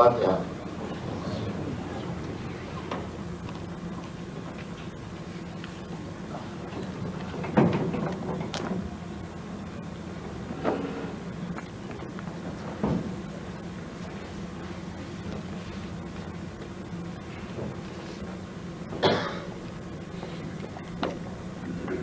फातिहा।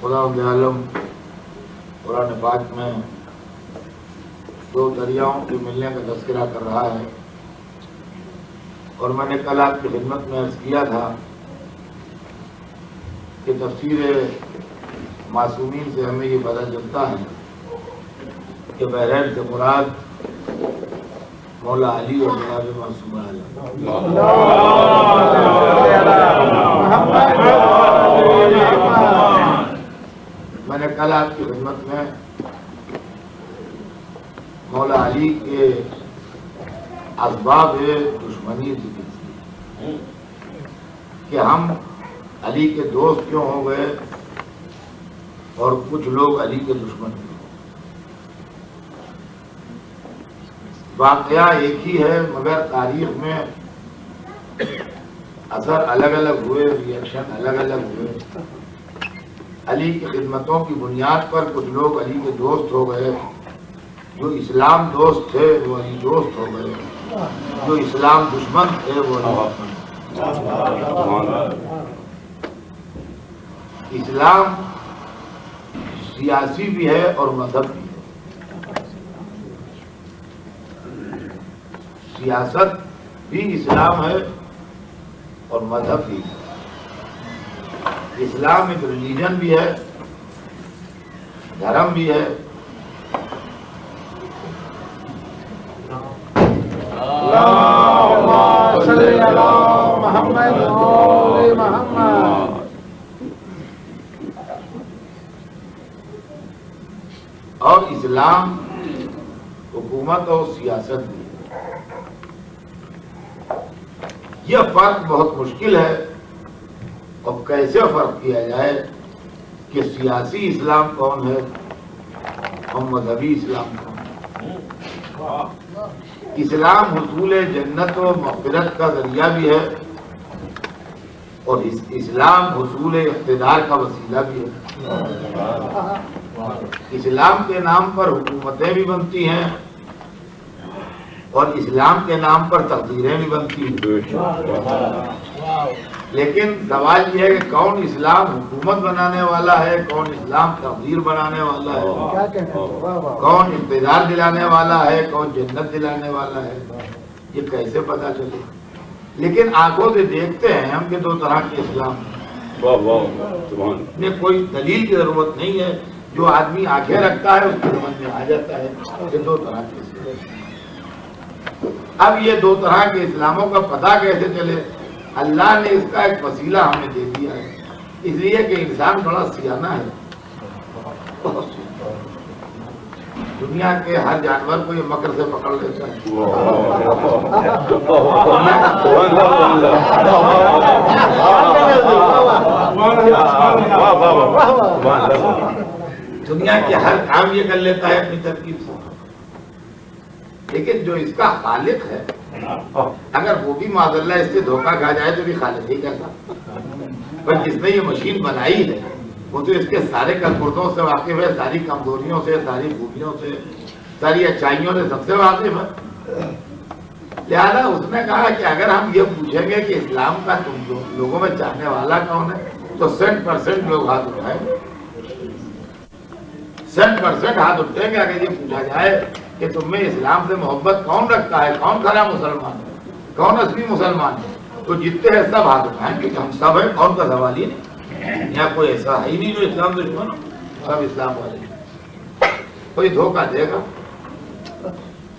खुदा आलम कुरान पाक में दो दरियाओं के मिलने का तज़किरा कर रहा है और मैंने कल आपकी खिदमत में अर्ज़ किया था कि तफसीर मासूमीन से हमें ये पता चलता है कि बहरैन से मुराद मौला अली और जनाब मासूम आलम। मैंने कल आपकी खिदमत में मौला अली के असबाब दुश्मनी जिक्र की कि हम अली के दोस्त क्यों हो गए और कुछ लोग अली के दुश्मन क्यों। वाकया एक ही है मगर तारीख में असर अलग अलग हुए, रिएक्शन अलग अलग हुए। अली की खिदमतों की बुनियाद पर कुछ लोग अली के दोस्त हो गए, जो इस्लाम दोस्त थे वो अली दोस्त हो गए, जो इस्लाम दुश्मन थे वो अली। इस्लाम सियासी भी है और मजहब भी है। सियासत भी इस्लाम है और मजहब भी है। इस्लाम एक रिलीजन भी है, धर्म भी है। और इस्लाम हुकूमत और सियासत भी। यह फर्क बहुत मुश्किल है और कैसे फर्क किया जाए कि सियासी इस्लाम कौन है और मजहबी इस्लाम कौन है। इस्लाम हुसूल जन्नत व मग़फ़िरत का जरिया भी है और इस्लाम हुसूल इक़्तिदार का वसीला भी है। इस्लाम के नाम पर हुकूमतें भी बनती हैं और इस्लाम के नाम पर तक़दीरें भी बनती हैं। लेकिन सवाल यह है कि कौन इस्लाम हुकूमत बनाने वाला है, कौन इस्लाम तक़दीर बनाने वाला है, कौन इक़्तिदार दिलाने वाला है, कौन जन्नत दिलाने वाला है, ये कैसे पता चले। लेकिन आंखों से देखते हैं हम कि दो तरह के इस्लाम में कोई दलील की जरूरत नहीं है। जो आदमी आंखें रखता है उसके समझ में आ जाता है कि दो तरह के इस्लाम। अब ये दो तरह के इस्लामों का पता कैसे चले? अल्लाह ने इसका एक वसीला हमें दे दिया है, इसलिए कि इंसान बड़ा सियाना है। दुनिया के हर जानवर को ये मकर से पकड़ लेता है। दुनिया के हर काम ये कर लेता है अपनी तरकीब से। लेकिन जो इसका खालिक है, अगर वो भी माज़अल्लाह इससे धोखा खा जाए तो भी खालिक ही कहता। पर जिसने ये मशीन बनाई है वो तो इसके सारे करतूतों से वाकिफ है, सारी कमजोरियों से, सारी खूबियों से, सारी अच्छाइयों से सबसे वाकिफ है। लिहाजा उसने कहा कि अगर हम ये पूछेंगे कि इस्लाम का तुम लोगों में चाहने वाला कौन है, तो 100% लोग हाथ उठाएंगे। 100% हाथ उठेंगे अगर ये पूछा जाए कि तुम्हें इस्लाम से मोहब्बत कौन रखता है, कौन खरा मुसलमान है, कौन असली मुसलमान है, तो जितने हैं सब हाथ उठाएंगे कि हम सब हैं, कौन का सवाल ही नहीं। यहाँ कोई ऐसा है ही नहीं जो इस्लाम दुश्मन हो, सब इस्लाम वाले। कोई धोखा देगा।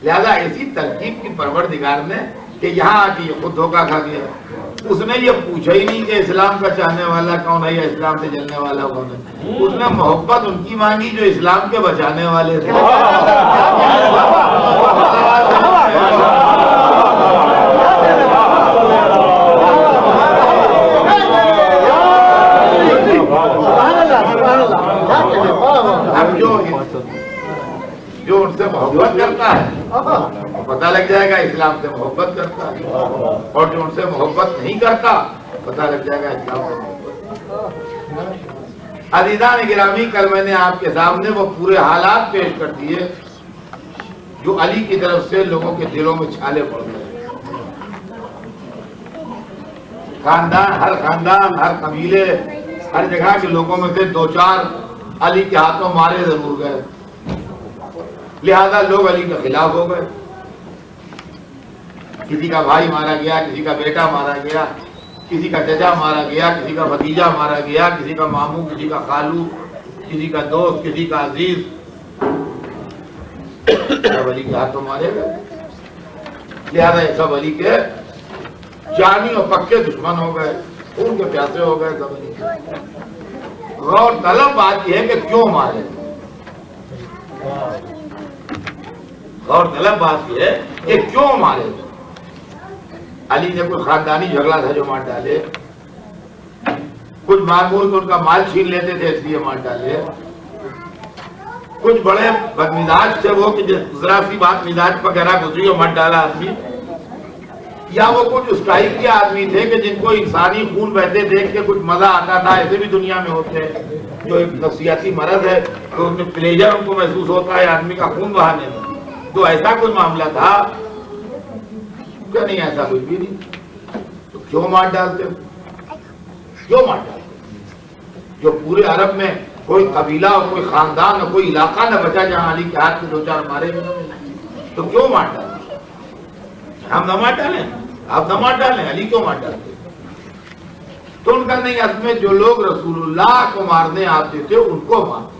लिहाजा ऐसी तरकीब की परवरदिगार ने कि यहाँ आके ये खुद धोखा खा गया। उसने ये पूछा ही नहीं कि इस्लाम का चाहने वाला कौन है या इस्लाम से जलने वाला कौन है। उसने मोहब्बत उनकी मांगी जो इस्लाम के बचाने वाले थे। अब जो उनसे मोहब्बत करता है पता लग जाएगा इस्लाम से मोहब्बत करता है, और जो उनसे मोहब्बत नहीं करता पता लग जाएगा इस्लाम से मोहब्बत। अज़ीज़ान गिरामी, कल मैंने आपके सामने वो पूरे हालात पेश कर दिए जो अली की तरफ से लोगों के दिलों में छाले पड़ गए। खानदान, हर कबीले, हर जगह के लोगों में से 2-4 अली के हाथों मारे जरूर गए। लिहाजा लोग अली के खिलाफ हो गए। किसी का भाई मारा गया, किसी का बेटा मारा गया, किसी का चचा मारा गया, किसी का भतीजा मारा गया, किसी का मामू, किसी का खालू, किसी का दोस्त, किसी का अजीज, सब अली के हाथों मारे गए। लिहाजा ये सब अली के जानी और पक्के दुश्मन हो गए, खून के प्यासे हो गए सब अली के। गौर तलब बात यह है कि क्यों मारे। गौर तलब बात यह है कि क्यों मारे। अली ने कोई खानदानी झगड़ा था जो मार डाले, कुछ मामूल तो उनका माल छीन लेते थे इसलिए मार डाले, कुछ बड़े बदमिजाज थे वो कि जरा सी बात मिजाज वगैरह गुजरी और मार डाला आदमी, या वो कुछ उस टाइप के आदमी थे कि जिनको इंसानी खून बहते देख के कुछ मजा आता था। ऐसे भी दुनिया में होते हैं जो एक नफसियाती मरज है तो उसमें प्लेजर उनको महसूस होता है आदमी का खून बहाने में। तो ऐसा कोई मामला था क्या? नहीं, ऐसा कुछ भी नहीं। तो क्यों मार डालते? क्यों मार डालते? जो पूरे अरब में कोई कबीला और कोई खानदान और कोई इलाका न बचा जहां अली के हाथ में 2-4 मारे, तो क्यों मार डालते? हम न मार डालें, आप न मार डालें, अली क्यों मार डालते? तो उनका नहीं, असल में जो लोग रसूलुल्लाह को मारने आते थे उनको मारते।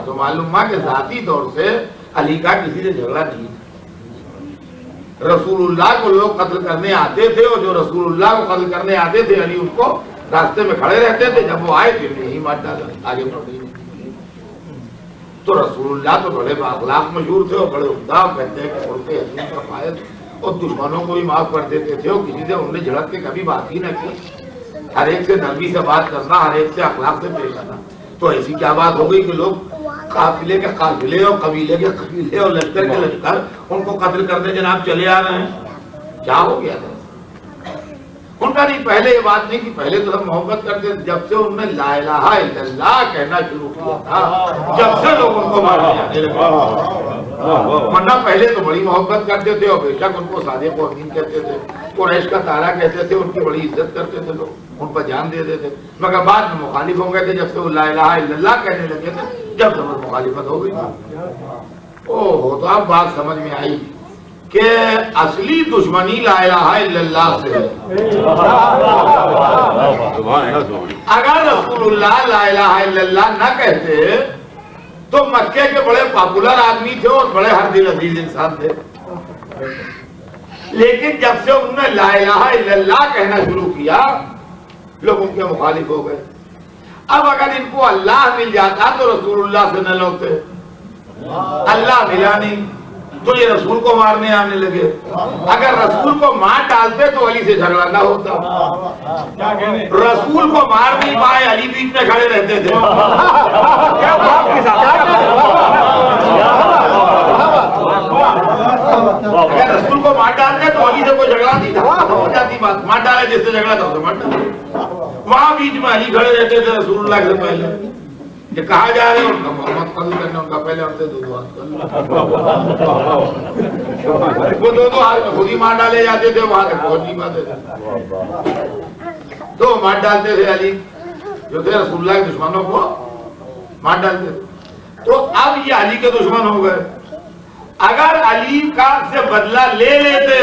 तो मालूम हुआ कि जाती तौर से अली का किसी से झगड़ा नहीं था। रसूलुल्लाह को लोग कत्ल करने आते थे और जो रसूलुल्लाह को कत्ल करने आते थे अली उनको रास्ते में खड़े रहते थे। जब वो आए थे यही मार डाला, आगे बढ़ गई। तो रसूलुल्लाह तो बड़े अखलाक मशहूर थे और बड़े उम्दा, कहते हैं कि उनके हसीन का फायद और दुश्मनों को भी माफ कर देते थे और किसी से उन्हें झड़क के कभी बात ही न की। हर एक से नरमी से बात करना, हर एक से अखलाक से पेश आना। तो ऐसी क्या बात हो गई कि लोग काफिले के काफिले और कबीले के कबीले और लश्कर के लश्कर उनको कत्ल करने जनाब चले आ रहे हैं? क्या हो गया था उनका? नहीं, पहले ये बात नहीं कि पहले तो सब मोहब्बत करते थे। जब से उन्होंने ला इलाहा इल्लल्लाह कहना शुरू किया था, जब से लोग उनको मारने जाने लगे। वरना पहले तो बड़ी मोहब्बत करते थे और बेशक उनको सादिक व अमीन कहते थे, कुरैश का तारा कहते थे, उनकी बड़ी इज्जत करते थे लोग, उन पर जान दे देते। मगर बाद में मुखालिफ हो गए थे जब से वो ला इलाहा इल्लल्लाह कहने लगे थे, जब जबर मुखालिफत हो गई। ओहो, तो अब बात समझ में आई कि असली दुश्मनी ला इलाहा इल्लल्लाह से है। अगर रसूलुल्लाह ला इलाहा इल्लल्लाह न कहते तो मक्के के बड़े पॉपुलर आदमी थे और बड़े हर दिल अजीज इंसान थे। लेकिन जब से उन्होंने ला इलाहा इल्लल्लाह कहना शुरू किया लोग उनके मुखालिफ हो गए। अब अगर इनको अल्लाह मिल जाता तो रसूलुल्लाह से न लौटते। अल्लाह मिला नहीं तो ये रसूल को मारने आने लगे। अगर रसूल को मार डालते तो अली से झगड़ा ना होता। रसूल को मार नहीं पाए, अली बीच में खड़े रहते थे। अगर रसूल को मार डालते तो अली से कोई झगड़ा नहीं था, हो जाती बात। मार डाले जिससे झगड़ा था उसे मार डाले। वहां बीच में अली खड़े रहते थे रसूलुल्लाह से पहले, ये कहा जा रहे हैं उनका मोहम्मद कत्ल करने, उनका पहले हमसे दो हाथ कर वो दो हाथ में खुद ही मार डाले जाते थे, वहां तक पहुंच नहीं पाते थे तो मार डालते थे। अली जो थे रसूलुल्लाह के दुश्मनों को मार डालते थे। तो अब ये अली के दुश्मन हो गए। अगर अली का से बदला ले लेते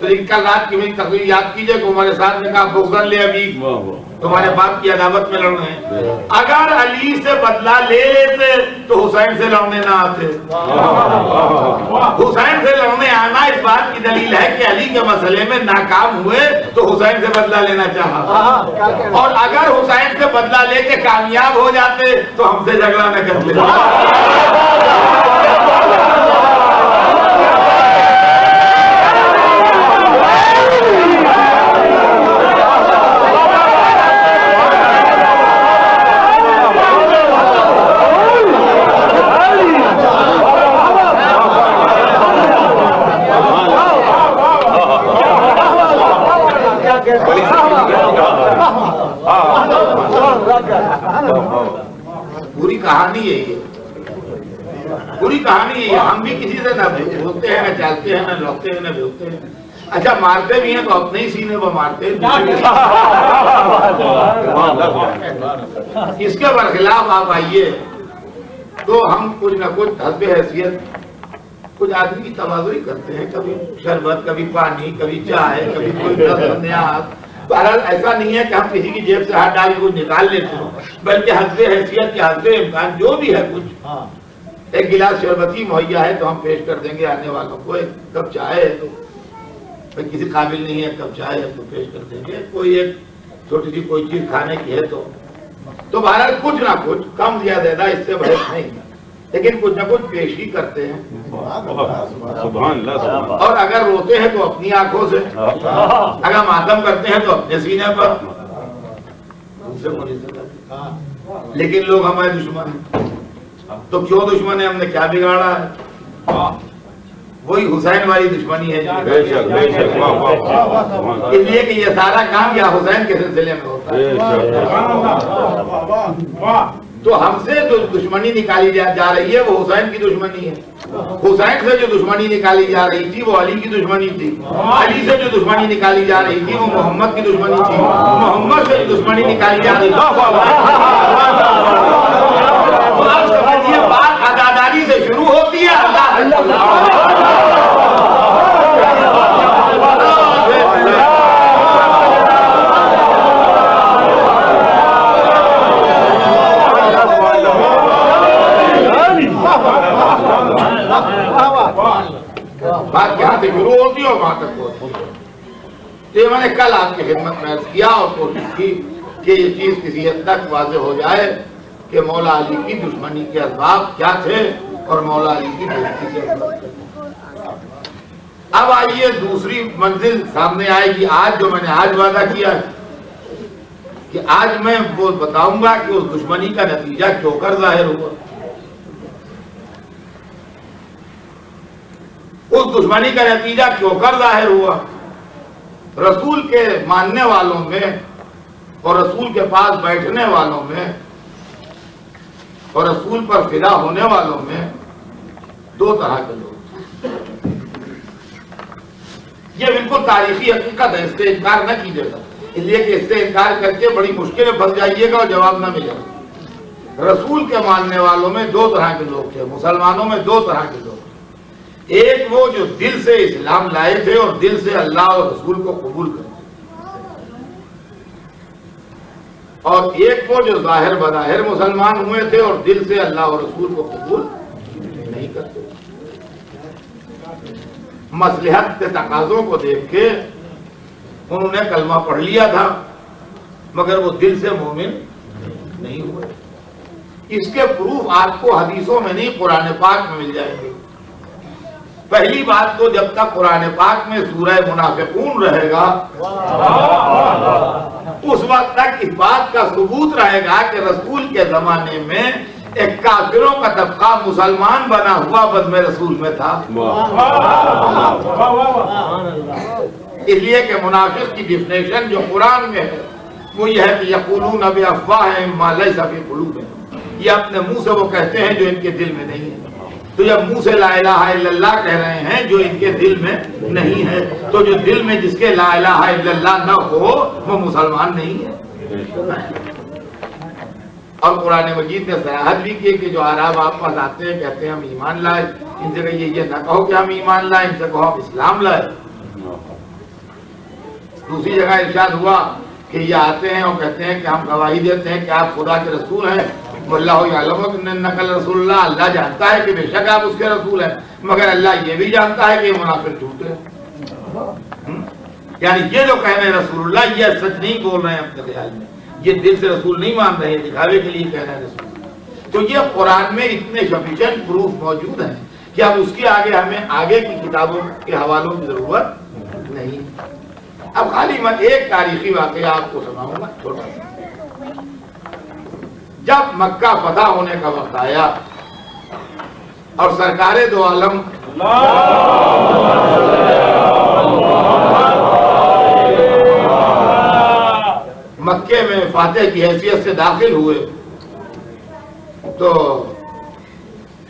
तो कल रात की मेरी तकरीर याद कीजिए कि हमारे साथ में कहा बुगदन ले अभी तुम्हारे बाप की अदावत में लड़ने हैं। अगर अली से बदला ले लेते तो हुसैन से लड़ने ना आते। हुसैन से लड़ने आना इस बात की दलील है कि अली के मसले में नाकाम हुए तो हुसैन से बदला लेना चाहा, और अगर हुसैन से बदला लेके कामयाब हो जाते तो हमसे झगड़ा न करते। पूरी कहानी है ये, पूरी कहानी है। हम भी किसी से ना बोलते हैं, ना चलते हैं, ना लौटते हैं, ना भेजते हैं। अच्छा मारते भी हैं तो अपने ही सीने पर मारते हैं। इसके बरखिलाफ आप आइए तो हम कुछ ना कुछ हस्बे हैसियत कुछ आदमी की तवाज़ुई करते हैं, कभी शरबत, कभी पानी, कभी चाय, कभी कोई न्यास। बहरहाल ऐसा नहीं है कि हम किसी की जेब से हाथ डाल के कुछ निकाल लेते हो, बल्कि हस्बे हैसियत के हस्बे इम्कान जो भी है कुछ एक गिलास शरबती मुहैया है तो हम पेश कर देंगे आने वालों को। एक कप चाय है तो भाई किसी काबिल नहीं है, कप चाय है तो पेश कर देंगे। कोई एक छोटी सी कोई चीज खाने की है तो बहरहाल कुछ ना कुछ कम ज्यादा इससे बहस नहीं, लेकिन कुछ ना कुछ पेश ही करते हैं। और अगर रोते हैं तो अपनी आंखों से, अगर मातम करते हैं तो अपने सीने पर। लेकिन लोग हमारे दुश्मन हैं, तो क्यों दुश्मन है? हमने क्या बिगाड़ा है? वही हुसैन वाली दुश्मनी है। इसलिए कि ये सारा काम या हुसैन के सिलसिले में होता है। तो हमसे जो दुश्मनी निकाली जा रही है वो हुसैन की दुश्मनी है। हुसैन से जो दुश्मनी निकाली जा रही थी वो अली की दुश्मनी थी। अली से जो दुश्मनी निकाली जा रही थी वो मोहम्मद की दुश्मनी थी। मोहम्मद से जो दुश्मनी निकाली जा रही थी आप समझिए बात अदादारी से शुरू होती है। बात यहाँ से शुरू होती है और वहां तक होती है। तो मैंने कल आपकी खिदमत में अर्ज किया और कोशिश की कि ये चीज किसी हद तक वाज़ेह हो जाए कि मौला अली की दुश्मनी के असबाब क्या थे और मौला अली की दोस्ती के असबाब। अब आइए दूसरी मंजिल सामने आएगी। आज जो मैंने आज वादा किया कि आज मैं वो बताऊंगा कि उस दुश्मनी का नतीजा क्यों कर जाहिर हुआ। उस दुश्मनी का नतीजा क्यों कर जाहिर हुआ। रसूल के मानने वालों में और रसूल के पास बैठने वालों में और रसूल पर फिदा होने वालों में दो तरह के लोग। ये बिल्कुल तारीखी हकीकत है, इससे इनकार न कीजिएगा, इसलिए कि इससे इनकार करके बड़ी मुश्किल में फंस जाइएगा और जवाब न मिलेगा। रसूल के मानने वालों में दो तरह के लोग थे, मुसलमानों में दो तरह के लोग। एक वो जो दिल से इस्लाम लाए थे और दिल से अल्लाह और रसूल को कबूल करते, और एक वो जो जाहिर बज़ाहिर मुसलमान हुए थे और दिल से अल्लाह और रसूल को कबूल नहीं करते। मसलहत के तकाज़ों को देख के उन्होंने कलमा पढ़ लिया था मगर वो दिल से मोमिन नहीं हुए। इसके प्रूफ आपको हदीसों में नहीं कुरान पाक में मिल जाएंगे। पहली बात तो जब तक कुरान पाक में सूरह मुनाफिकून रहेगा उस वक्त तक इस बात का सबूत रहेगा कि रसूल के जमाने में एक काफिरों का तबका मुसलमान बना हुआ बदमे रसूल में था। इसलिए कि मुनाफिक की डिफिनेशन जो कुरान में है वो यह है कि यक़ूलून बिअफ़वाहिहिम मा लैसा फ़ी क़ुलूबिहिम, ये अपने मुंह से वो कहते हैं जो इनके दिल में नहीं है। तो जब मुंह से ला इलाहा इल्लल्लाह कह रहे हैं जो इनके दिल में नहीं है, तो जो दिल में जिसके ला इलाहा इल्लल्लाह न हो वो मुसलमान नहीं है। और कुरान मजीद ने सराहत भी की कि जो आराब आप पास आते हैं कहते हैं हम ईमान लाए, इनसे कहिए ये ना कहो कि हम ईमान लाए, इनसे कहो हम इस्लाम लाए। दूसरी जगह इरशाद हुआ कि ये आते हैं और कहते हैं कि हम गवाही देते हैं कि आप खुदा के रसूल हैं, वल्लाहु यअलमु नकल रसूलुल्लाह, अल्लाह जानता है कि बेशक आप उसके रसूल हैं, मगर अल्लाह ये भी जानता है कि ये मुनाफिक झूठे हैं। यानी ये जो कह रहे हैं रसूलुल्लाह, ये सच नहीं बोल रहे हैं अपने ख्याल में, ये दिल से रसूल नहीं मान रहे हैं, दिखावे के लिए कह रहे हैं रसूल। तो ये कुरान में इतने सफिशिएंट प्रूफ मौजूद हैं कि अब उसके आगे हमें आगे की किताबों के हवालों की जरूरत नहीं। अब खाली मैं एक तारीखी वाकया आपको सुनाऊंगा छोटा सा। जब मक्का फतह होने का वक्त आया और सरकारे दो आलम मक्के में फातेह की हैसियत से दाखिल हुए, तो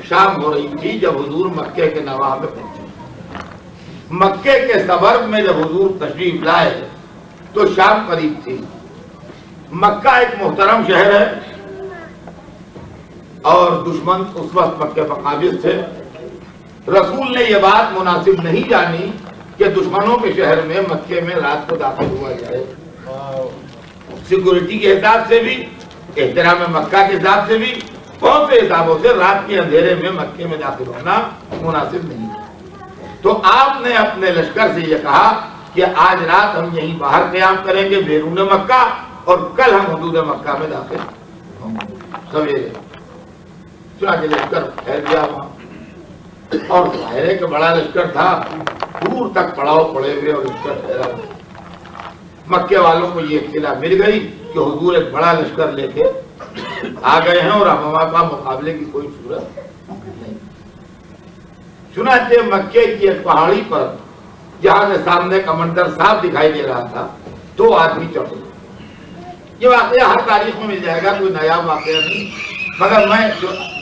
शाम हो रही थी जब हुजूर मक्के के नवाह में पहुंचे। मक्के के सबर्ब में जब हुजूर तशरीफ लाए तो शाम करीब थी। मक्का एक मुहतरम शहर है और दुश्मन उस वक्त मक्के पर काबिज थे। रसूल ने यह बात मुनासिब नहीं जानी कि दुश्मनों के शहर में मक्के में रात को दाखिल हुआ जाए। सिक्योरिटी के हिसाब से भी, एहतराम मक्का के हिसाब से भी, बहुत से हिसाबों से रात के अंधेरे में मक्के में दाखिल होना मुनासिब नहीं है। तो आपने अपने लश्कर से यह कहा कि आज रात हम यहीं बाहर क़याम करेंगे बैरून मक्का और कल हम हुदूद मक्का में दाखिल होंगे सवेरे। चुना के लश्कर ठहर गया वहां और जाहिर है कि बड़ा लश्कर था, दूर तक पड़ाव पड़े हुए और लश्कर ठहरा। मक्के वालों को ये इत्तला मिल गई कि हुजूर एक बड़ा लश्कर लेके आ गए हैं और अब हमारे पास मुकाबले की कोई सूरत नहीं। चुनाचे मक्के की एक पहाड़ी पर जहां से सामने कमांडर साहब दिखाई दे रहा था, 2 आदमी चढ़े। ये वाकया हर तारीख में मिल जाएगा, कोई नया वाकया नहीं, मगर मैं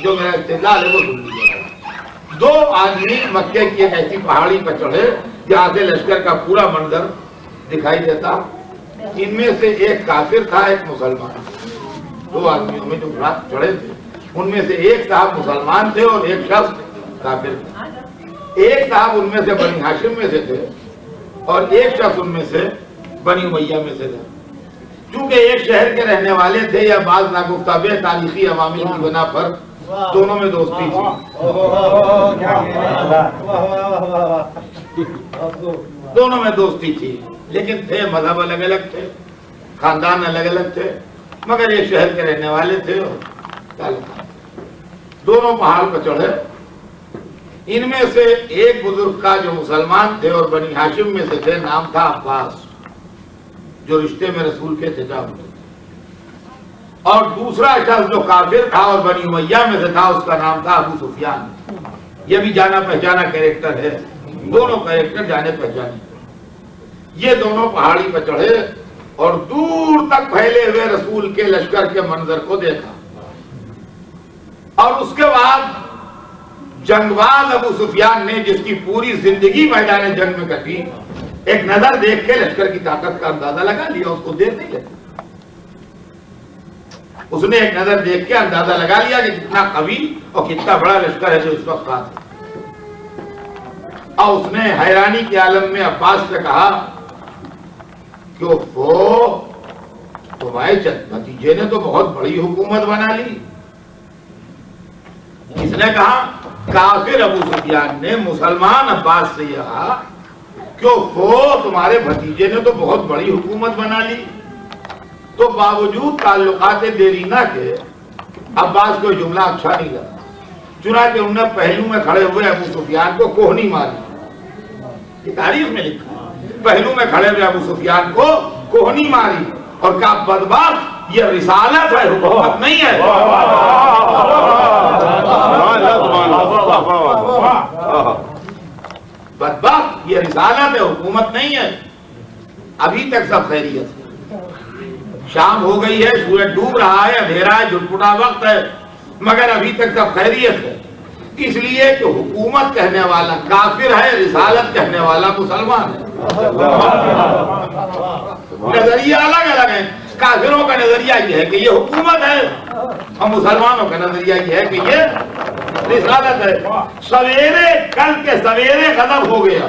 जो मेरा इस्तेदलाल है वो सुन लीजिएगा। 2 आदमी मक्के की एक ऐसी पहाड़ी पर चढ़े जहां से लश्कर का पूरा मंजर दिखाई देता। इनमें से एक काफिर था, एक मुसलमान। 2 आदमियों में जो चढ़े थे उनमें से एक साहब मुसलमान थे और एक शख्स काफिर थे। एक साहब उनमें से बनी हाशिम में से थे और एक शख्स उनमें से बनी उमैया में से थे। चूंकि एक शहर के रहने वाले थे या बाज नागुफ्ताबे तारीखी अवामिल की बना पर दोनों में दोस्ती थी। दोनों में दोस्ती थी, लेकिन थे मजहब अलग अलग थे, खानदान अलग अलग थे, मगर एक शहर के रहने वाले थे और दोनों पहाड़ पर चढ़े। इनमें से एक बुजुर्ग का जो मुसलमान थे और बनी हाशिम में से थे, नाम था अब्बास, जो रिश्ते में रसूल के चचा होते थे। और दूसरा शख्स जो काफिर था और बनी उमैया में से था, उसका नाम था अबू सुफियान। ये भी जाना पहचाना कैरेक्टर है, दोनों कैरेक्टर जाने पहचाने। ये दोनों पहाड़ी पर चढ़े और दूर तक फैले हुए रसूल के लश्कर के मंजर को देखा और उसके बाद जंगबाज अबू सुफियान ने, जिसकी पूरी जिंदगी मैदान जंग में कटी, एक नजर देख के लश्कर की ताकत का अंदाजा लगा लिया। उसको देर नहीं लगी, उसने एक नजर देख के अंदाजा लगा लिया कि कितना कवि और कितना बड़ा लश्कर है जो इस वक्त था। और उसने हैरानी के आलम में अब्बास से कहा कि वो तुम्हारे भतीजे ने तो बहुत बड़ी हुकूमत बना ली। इसने कहा, काफिर अबू सुफियान ने मुसलमान अब्बास से कहा कि वो तुम्हारे भतीजे ने तो बहुत बड़ी हुकूमत बना ली। तो बावजूद ताल्लुकात देरीना के अब्बास को जुमला अच्छा नहीं लगा। चुनांचे उन्होंने पहलू में खड़े हुए अबू सुफियान को कोहनी मारी। ये तारीख में लिखा, पहलू में खड़े हुए अबू सुफियान को कोहनी मारी और कहा, बदबख्त ये रिसालत है, हुकूमत नहीं है। बदबख्त, ये रिसालत है, हुकूमत नहीं है। अभी तक सब खैरियत है। शाम हो गई है, सूरज डूब रहा है, अंधेरा है, झुटपुटा वक्त है, मगर अभी तक सब खैरियत है। इसलिए कि हुकूमत कहने वाला काफिर है, रिसालत कहने वाला मुसलमान है। नजरिया अलग अलग है। काफिरों का नजरिया ये है कि ये हुकूमत है, और मुसलमानों का नजरिया ये है कि ये रिसालत है। सवेरे, कल के सवेरे खत्म हो गया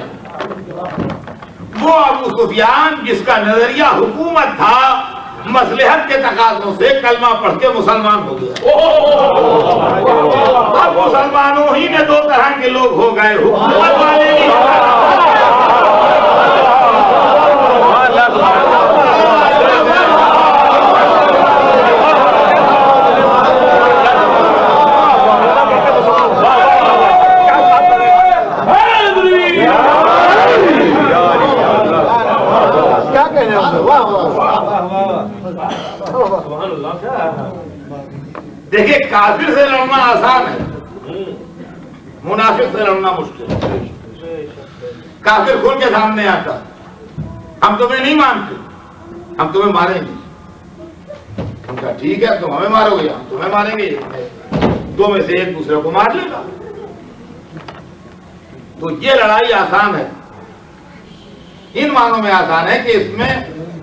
वो अबू सुफियान जिसका नजरिया हुकूमत था, मसलहत के तकाज़ों से कलमा पढ़ के मुसलमान हो गया। अब मुसलमानों ही में दो तरह के लोग हो गए, हुकूमत वाले भी देखिए, काफिर से लड़ना आसान है, मुनाफिक से लड़ना मुश्किल है। काफिर खुल के सामने आता, हम तुम्हें नहीं मानते, हम तुम्हें मारेंगे। हम कहा ठीक है, तुम हमें मारोगे, हम तुम्हें मारेंगे। दो में से एक दूसरे को मार लेगा। तो ये लड़ाई आसान है, इन मानों में आसान है कि इसमें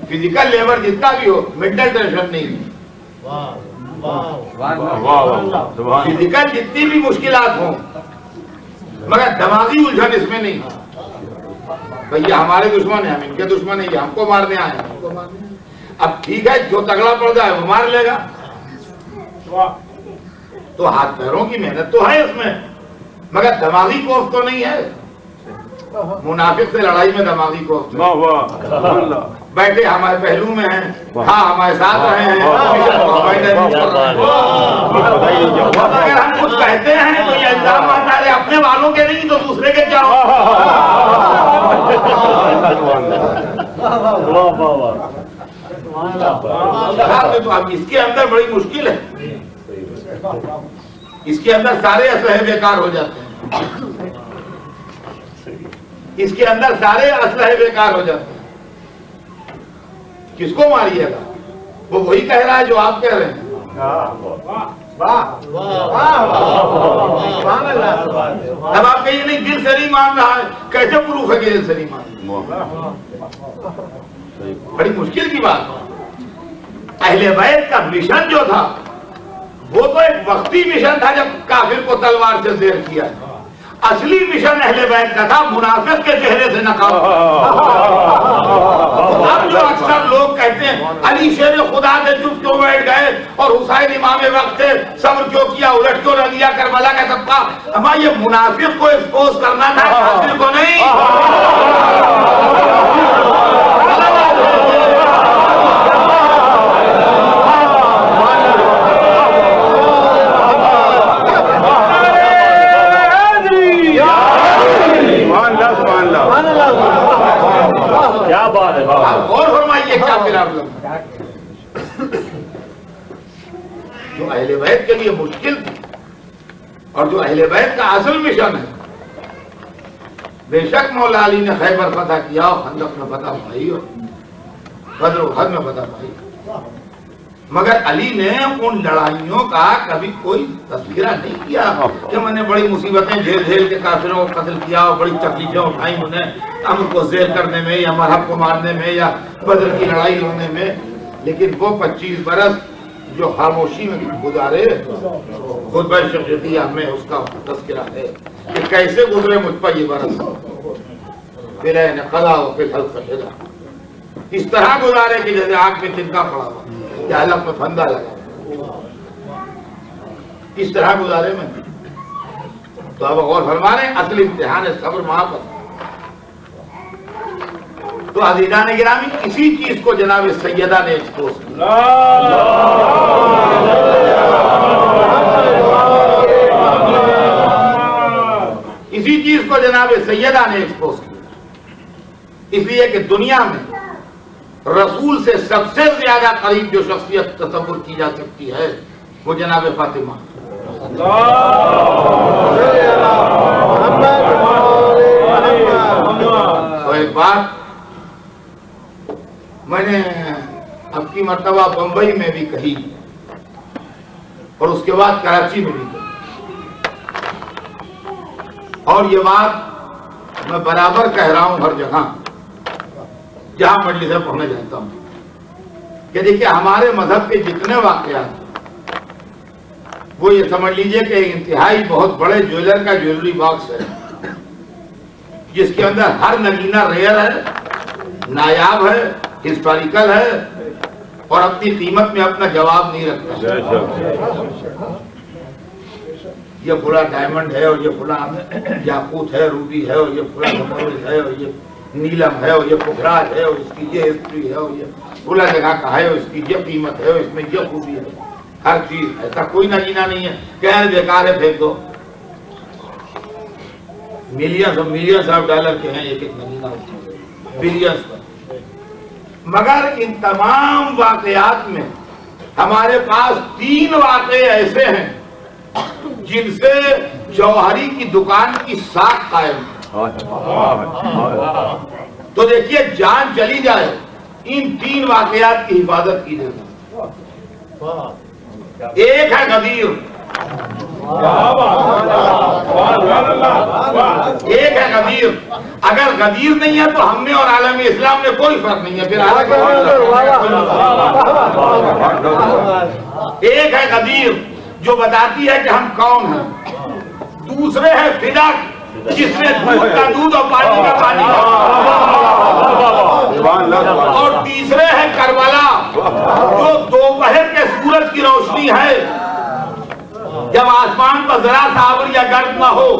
फिजिकल लेबर जितना भी हो, मेंटल टेंशन नहीं है। फिजिकल जितनी भी मुश्किलात हो, मगर दिमागी उलझन इसमें नहीं। भैया हमारे दुश्मन है, हम इनके दुश्मन है, ये हमको मारने आए, हमको मारने। अब ठीक है, जो तगड़ा पड़ जाए वो मार लेगा। तो हाथ पैरों की मेहनत तो है इसमें, मगर दिमागी खौफ तो नहीं है। मुनाफिक से लड़ाई में दिमागी खौफ बैठे हमारे पहलू में हैं, हाँ हमारे साथ रहे हैं। अगर हम कुछ कहते हैं तो ये इल्जाम आता है अपने वालों के नहीं तो दूसरे के क्या हो। तो अब इसके अंदर बड़ी मुश्किल है, इसके अंदर सारे असलहे बेकार हो जाते हैं, इसके अंदर सारे असलहे बेकार हो जाते हैं। किसको मारिएगा? वो वही कह रहा है जो आप कह रहे हैं। अब आप कहिए नहीं, दिल से नहीं मान रहा है, कैसे प्रूफ है कि दिल से नहीं मान रहा? बड़ी मुश्किल की बात। अहले बैत का मिशन जो था वो तो एक वक्ती मिशन था जब काफिर को तलवार से ज़ेर किया। असली मिशन अहले बैत का था मुनाफिक के चेहरे से नकाब। अब जो अक्सर लोग कहते हैं अली शेर खुदा से चुप क्यों बैठ गए और हुसैन इमाम वक्त से सब्र क्यों किया, उलट क्यों न दिया करबला का सबका। हमारा ये मुनाफिक को एक्सपोज करना था, काफिर को नहीं। क्या बात है, और फरमाइए क्या फिर आप लोग। जो अहले बैत के लिए मुश्किल थी और जो अहले बैत का असल मिशन है, बेशक मौला अली ने खैबर फतह किया और खंदक में फतह पाई और बदर उहद में फतह पाई, मगर अली ने उन लड़ाइयों का कभी कोई तस्वीरा नहीं किया कि मैंने बड़ी मुसीबतें झेल झेल के काफिरों को कत्ल किया और बड़ी तकलीफें उठाई उन्हें अमर को ज़ेर करने में या मरहब को मारने में या बदर की लड़ाई लड़ने में। लेकिन वो 25 बरस जो खामोशी में गुजारे, खुतबा शख्सियतिया में उसका तज़किरा है कि कैसे गुजरे मुझ पर ये बरस। फिर कला इस तरह गुजारे कि जैसे आग में तिनका पड़ा हुआ या हलक में फंदा लगा, इस तरह गुजारे में। तो अब गौर फरमा रहे, असली इम्तिहान है सब्र मोहब्बत। तो अज़ीज़ान गिरामी, इसी चीज को जनाब सैयदा ने एक्सपोज किया। इसी चीज को जनाब सैयदा ने एक्सपोज किया, इसलिए कि दुनिया में रसूल से सबसे ज्यादा करीब जो शख्सियत तस्वुर की जा सकती है वो जनाब फातिमा। तो एक बात मैंने अब की मर्तबा बंबई में भी कही और उसके बाद कराची में भी कही, और ये बात मैं बराबर कह रहा हूं हर जगह जहां मजलिस से पढ़ने जाता हूं कि देखिए हमारे मजहब के जितने वाकयात वो ये समझ लीजिए कि इंतहाई बहुत बड़े ज्वेलर का ज्वेलरी बॉक्स है जिसके अंदर हर नगीना रेयर है, नायाब है, हिस्टोरिकल है और अपनी कीमत में अपना जवाब नहीं रखता। ये फुला डायमंड है और ये फुला याकूत है, रूबी है और ये फुला जमरूद है और ये नीलम है और ये पुखराज है और इसकी ये हिस्ट्री है और ये फुला जगह का है और इसकी ये कीमत है और इसमें ये खूबी है। हर चीज, ऐसा कोई नगीना नहीं है क्या बेकार है फेंक दो। मिलियंस ऑफ डॉलर के हैं एक एक नगीना, बिलियंस पर। मगर इन तमाम वाकयात में हमारे पास 3 वाकये ऐसे हैं जिनसे जौहरी की दुकान की साख कायम है। तो देखिए जान चली जाए इन 3 वाकयात की हिफाजत की जाए। एक है गदीर, एक है गदीर। अगर गदीर नहीं है तो हम में और आलम इस्लाम में कोई फर्क नहीं है। फिर एक है गदीर जो बताती है कि हम कौन हैं। दूसरे है फिदा जिसमें दूध का दूध और पानी का पानी। और तीसरे है करबला जो दोपहर के सूरज की रोशनी है जब आसमान पर जरा सा आवर या गर्द न हो,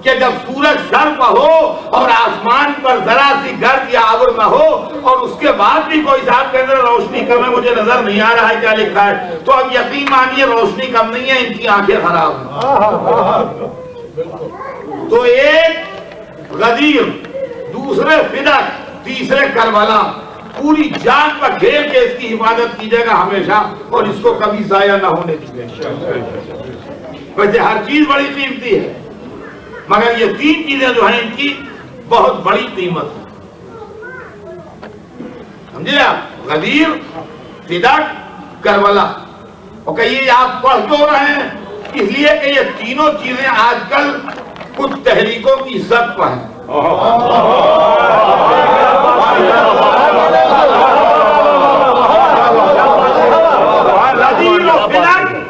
कि जब सूरज सर पर हो और आसमान पर जरा सी गर्द या आवर न हो और उसके बाद भी कोई साहब के अंदर रोशनी कम है, मुझे नजर नहीं आ रहा है क्या लिखा है, तो अब यकीन मानिए रोशनी कम नहीं है, इनकी आंखें खराब हैं। तो एक गदीर, दूसरे फिदक, तीसरे करबला, पूरी जान पर घेर के इसकी हिफाजत कीजिएगा हमेशा और इसको कभी जाया न होने दीजिएगा। वैसे हर चीज बड़ी कीमती है मगर ये 3 चीजें जो हैं इनकी बहुत बड़ी कीमत है। समझे आप? गदीर, फिदक, करबला। और कहिए आप पढ़ तो रहे हैं इसलिए कि ये तीनों चीजें आजकल कुछ तहरीकों की जद पर हैं।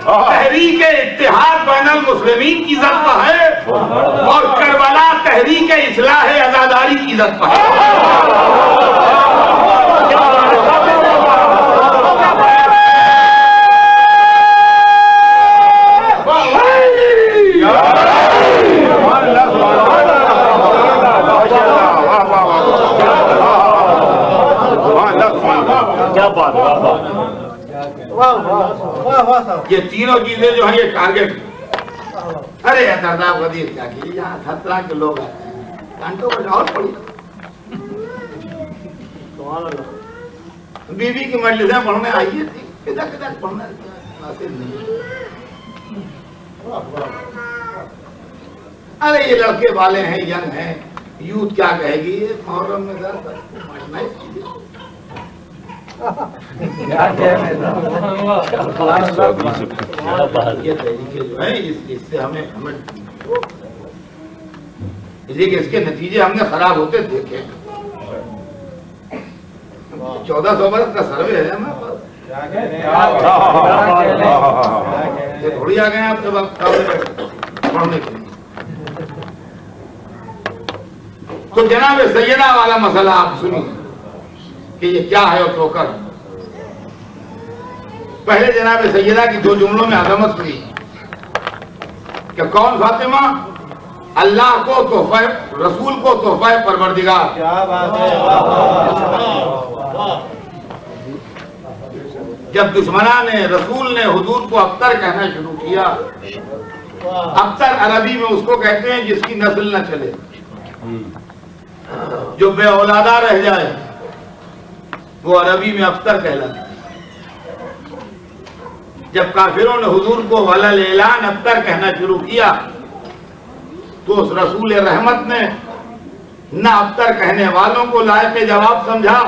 तहरीक इत्तेहाद बैनुल मुस्लिमीन की इज्जत पर है और करबला तहरीक इस्लाह आजादारी की इज्जत पर है। क्या बात है। ये तीनों चीजें जो है ये टारगेट। अरे दर्दाब गदीर क्या कीजिए, यहाँ हर तरह के लोग आते हैं, घंटों में और पड़ी। बीवी की मजलिसें पढ़ने आइए थी, किधर किधर पढ़ना नासिब नहीं। अरे ये लड़के वाले हैं, यंग हैं, यूथ क्या कहेगी, ये मुहर्रम में ये तरीके जो है इससे हमें इसके नतीजे हमने खराब होते देखे। 1400 बरस का सर्वे है हमारे पास, थोड़ी आ गए आप जब पढ़ने के लिए। तो जनाब सैयदा वाला मसला आप सुनिए कि ये क्या है और ठोकर। पहले जनाब सैयदा की 2 जुमलों में अजमत सुनी कि कौन फातिमा? अल्लाह को तोहफा, रसूल को तोहफा परवरदिगार। क्या बात है। जब दुश्मना ने, रसूल ने हुजूर को अख्तर कहना शुरू किया। अख्तर अरबी में उसको कहते हैं जिसकी नस्ल न चले, जो बे औलादा रह जाए, वो अरबी में अफ्तर कहलाता है। जब काफिरों ने हुजूर को वलल ऐलान अफ्तर कहना शुरू किया तो उस रसूल रहमत ने न अफ्तर कहने वालों को लायक जवाब समझा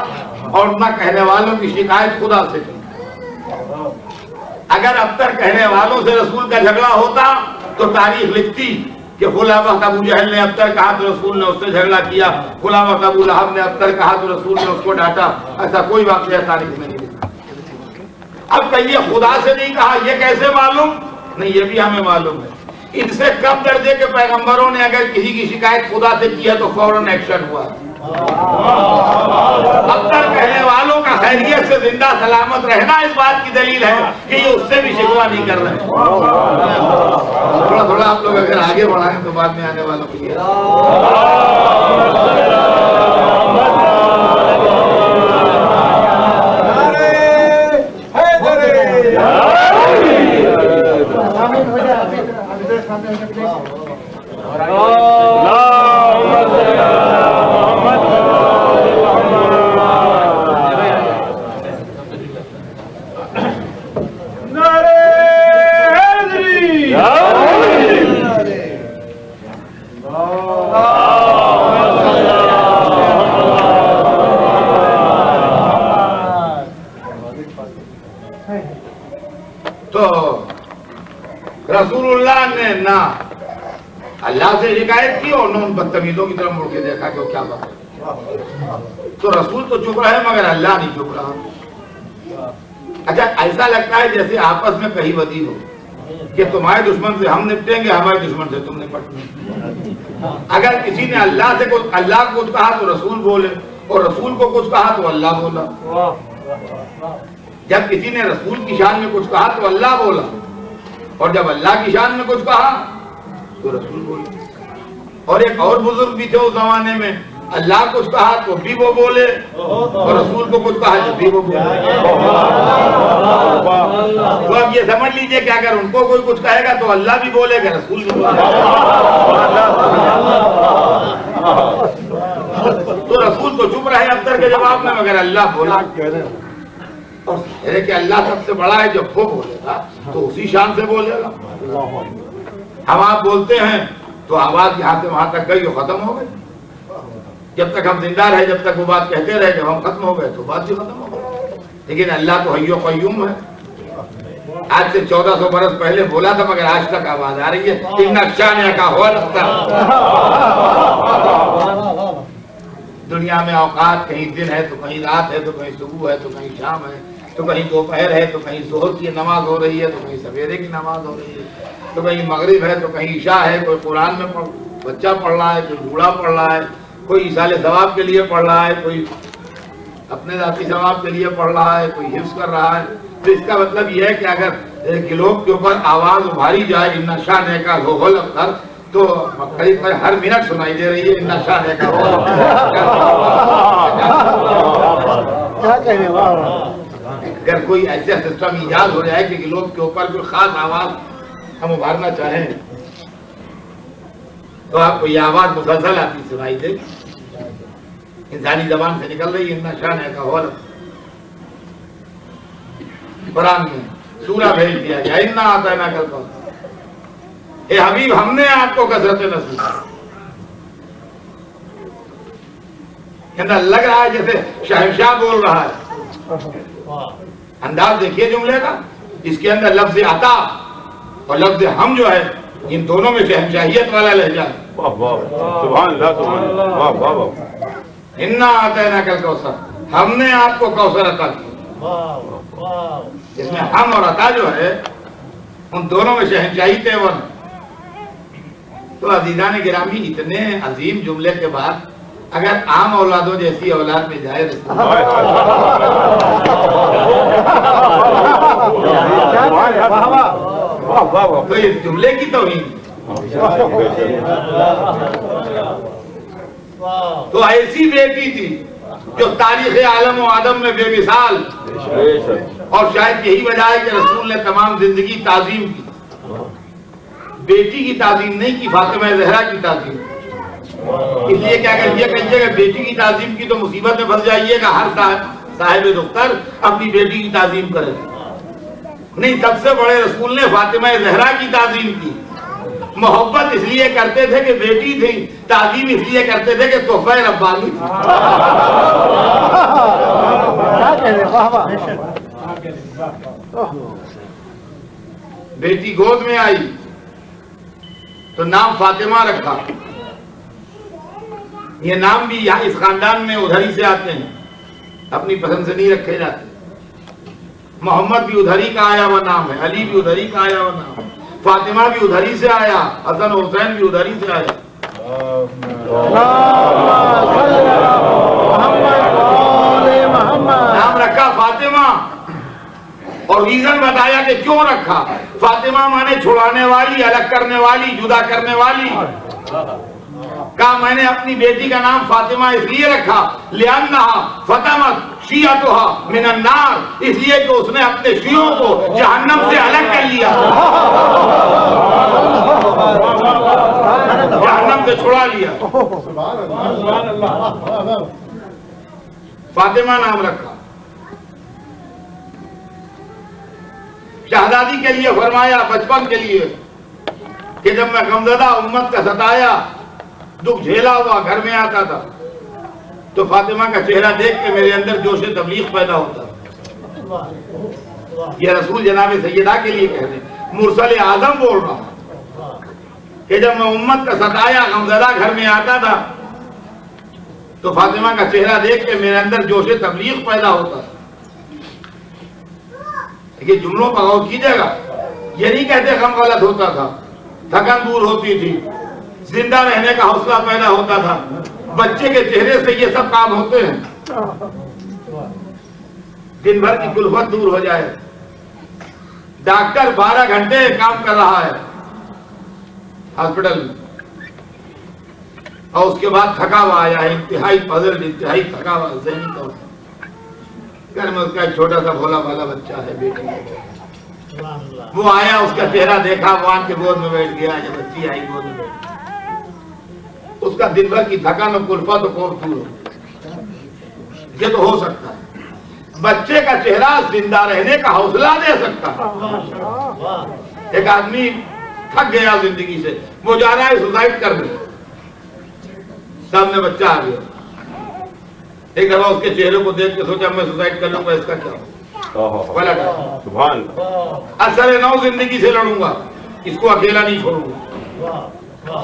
और न कहने वालों की शिकायत खुदा से की। अगर अफ्तर कहने वालों से रसूल का झगड़ा होता तो तारीख लिखती कि फुला वक्त अबू जहल ने अफ्तर कहा तो रसूल ने उससे झगड़ा किया, फुला वक्त अबू लहब ने अफ्तर कहा तो रसूल ने उसको डांटा। ऐसा कोई वाक़या तारीख में नहीं लिखा। अब कहिए खुदा से नहीं कहा, ये कैसे मालूम? नहीं, ये भी हमें मालूम है। इनसे कम दर्जे के पैगंबरों ने अगर किसी की शिकायत खुदा से की है तो फौरन एक्शन हुआ। अफ्तर कहने वालों का खैरियत से जिंदा सलामत रहना इस बात की दलील है कि ये उससे भी शिकवा नहीं कर रहे। थोड़ा थोड़ा आप लोग अगर आगे बढ़ाएं तो बाद में आने वालों के लिए रसूलुल्लाह ने ना अल्लाह से शिकायत की और न उन बदतमीजों की तरफ मुड़ के देखा कि वो क्या बात है। तो रसूल तो चुप रहे मगर अल्लाह नहीं चुप रहा। अच्छा, ऐसा लगता है जैसे आपस में कही बदी हो कि तुम्हारे दुश्मन से हम निपटेंगे, हमारे दुश्मन से तुम निपटना। अगर किसी ने अल्लाह से कुछ अल्लाह को कुछ कहा तो रसूल बोले और रसूल को कुछ कहा तो अल्लाह बोला। जब किसी ने रसूल की शान में कुछ कहा तो अल्लाह बोला और जब अल्लाह की शान में कुछ कहा तो रसूल बोले। और एक और बुजुर्ग भी थे उस जमाने में, अल्लाह कुछ कहा तो भी वो बोले और रसूल को कुछ कहा तो भी वो बोले। तो अब ये समझ लीजिए कि अगर उनको कोई कुछ कहेगा तो अल्लाह भी बोलेगा, रसूल भी बोलेगा। तो रसूल तो चुप रहे अफ्तर के जवाब में मगर अल्लाह बोला। और है कि अल्लाह सबसे बड़ा है, जब वो बोलेगा तो उसी शान से बोलेगा। हम आप बोलते हैं तो आवाज यहाँ से वहां तक गई और खत्म हो गई। जब तक हम जिंदा रहे, जब तक वो बात कहते रहे, जब हम खत्म हो गए तो बात भी खत्म हो गई। लेकिन अल्लाह तो हय्यो क़य्यूम है। आज से 1400 बरस पहले बोला था मगर आज तक आवाज आ रही है। इन्ना शान का हो लगता दुनिया में औकात कहीं दिन है तो कहीं रात है तो कहीं सुबह है तो कहीं शाम है तो कहीं दोपहर है तो कहीं जोहर की नमाज हो रही है तो कहीं सवेरे की नमाज हो रही है तो कहीं मगरिब है तो कहीं ईशा है। कोई कुरान में बच्चा पढ़ रहा है, कोई बूढ़ा पढ़ रहा है, कोई इसाले सवाब के लिए पढ़ रहा है, कोई अपने जाती सवाब के लिए पढ़ रहा है, कोई हिफ्ज़ कर रहा है। तो इसका मतलब यह है कि अगर गिलोब के ऊपर आवाज उभारी जाए इन्ना शान का होल अख्तर तो करीब हर मिनट सुनाई दे रही है इन्ना शान का क्या कहने वाला। अगर कोई ऐसा सिस्टम ईजाद हो जाए कि गिलोब के ऊपर कोई खास आवाज हम उभारना चाहें तो आपको ये आवाज मुसलसल आपकी सुनाई दे, इंसानी जबान से निकल रही इन्ना शान का होल। कुरान में सूरा भेज दिया गया इन्ना आता है ना कल ए हबीब हमने आपको कसरत नसीब। लग रहा है जैसे शहंशाह बोल रहा है। अंदाज देखिए जुमले का, इसके अंदर लफ्ज अता और लफ्ज हम जो है इन दोनों में शहंशाहियत वाला लहजा है। इन्ना आता है ना कल कौसर, हमने आपको कौसर अता किया। इसमें हम और अता जो है उन दोनों में शहंशाही तेवर। तो अजीजान गिरामी इतने अजीम जुमले के बाद अगर आम औलादों जैसी औलाद में जाए तो इस जुमले की तौहीन। तो ऐसी बेटी थी जो तारीख आलम व आदम में बेमिसाल, और शायद यही वजह है कि रसूल ने तमाम जिंदगी ताजीम की। बेटी की ताजीम नहीं की, फातिमा ज़हरा की ताजीम। इसलिए क्या कहिए बेटी की ताजीम की तो मुसीबत में फंस जाइएगा। हर साहिब दुख्तर अपनी बेटी की ताजीम करे। नहीं, सबसे बड़े रसूल ने फातिमा ज़हरा की ताजीम की। मोहब्बत इसलिए करते थे कि बेटी थी, ताजीम इसलिए करते थे कि तोहफा रब्बानी थी। बेटी गोद में आई तो नाम फातिमा रखा। ये नाम भी यहाँ इस खानदान में उधर ही से आते हैं, अपनी पसंद से नहीं रखे जाते। मोहम्मद भी उधर ही का आया हुआ नाम है, अली भी उधर ही का आया हुआ नाम है, फातिमा भी उधर ही से आया, हसन हुसैन भी उधर ही से आया। नाम रखा फातिमा और रीजन बताया कि क्यों रखा। फातिमा माने छुड़ाने वाली, अलग करने वाली, जुदा करने वाली। कहा मैंने अपनी बेटी का नाम फातिमा इसलिए रखा लिअन्नहा फतमत शियतुहा मिनन नार, इसलिए कि उसने अपने शियों को जहन्नम से अलग कर लिया, जहन्नम से छुड़ा लिया। फातिमा नाम रखा। शहजादी के लिए फरमाया बचपन के लिए कि जब मैं गमज़दा उम्मत का सताया, दुख झेला हुआ घर में आता था तो फातिमा का चेहरा देख के मेरे अंदर जोश तबलीग पैदा होता। यह रसूल जनाब सैयदा के लिए कह रहे, मुरसल आजम बोल रहा कि जब मैं उम्मत का सताया, गमज़दा घर में आता था तो फातिमा का चेहरा देख के मेरे अंदर जोश तबलीग पैदा होता। ये जुमलों पर गौर कीजिएगा। ये नहीं कहते गम गलत होता था, थकन दूर होती थी, जिंदा रहने का हौसला पैदा होता था। बच्चे के चेहरे से ये सब काम होते हैं। दिन भर की कुल्फत दूर हो जाए। डॉक्टर 12 घंटे काम कर रहा है हॉस्पिटल में और उसके बाद थका हुआ आया है, इंतहाई पजल, इंतहाई थका हुआ ज़हनी तौर पर। घर में उसका एक छोटा सा भोला भाला बच्चा है, बेटी। वो आया, उसका चेहरा देखा, वान के गोद में बैठ गया। जब बच्ची आई गोद में बैठ, उसका दिन भर की थकान और कुल्फत और कोफ दूर हो। ये तो हो सकता है। बच्चे का चेहरा जिंदा रहने का हौसला दे सकता है। एक आदमी थक गया जिंदगी से, वो जा रहा है सुसाइड करने, सामने बच्चा आ गया। एक दफा उसके चेहरे को देख के सोचा मैं सुसाइड कर लूंगा, इसका क्या असर नौ जिंदगी से लड़ूंगा, इसको अकेला नहीं छोड़ूंगा।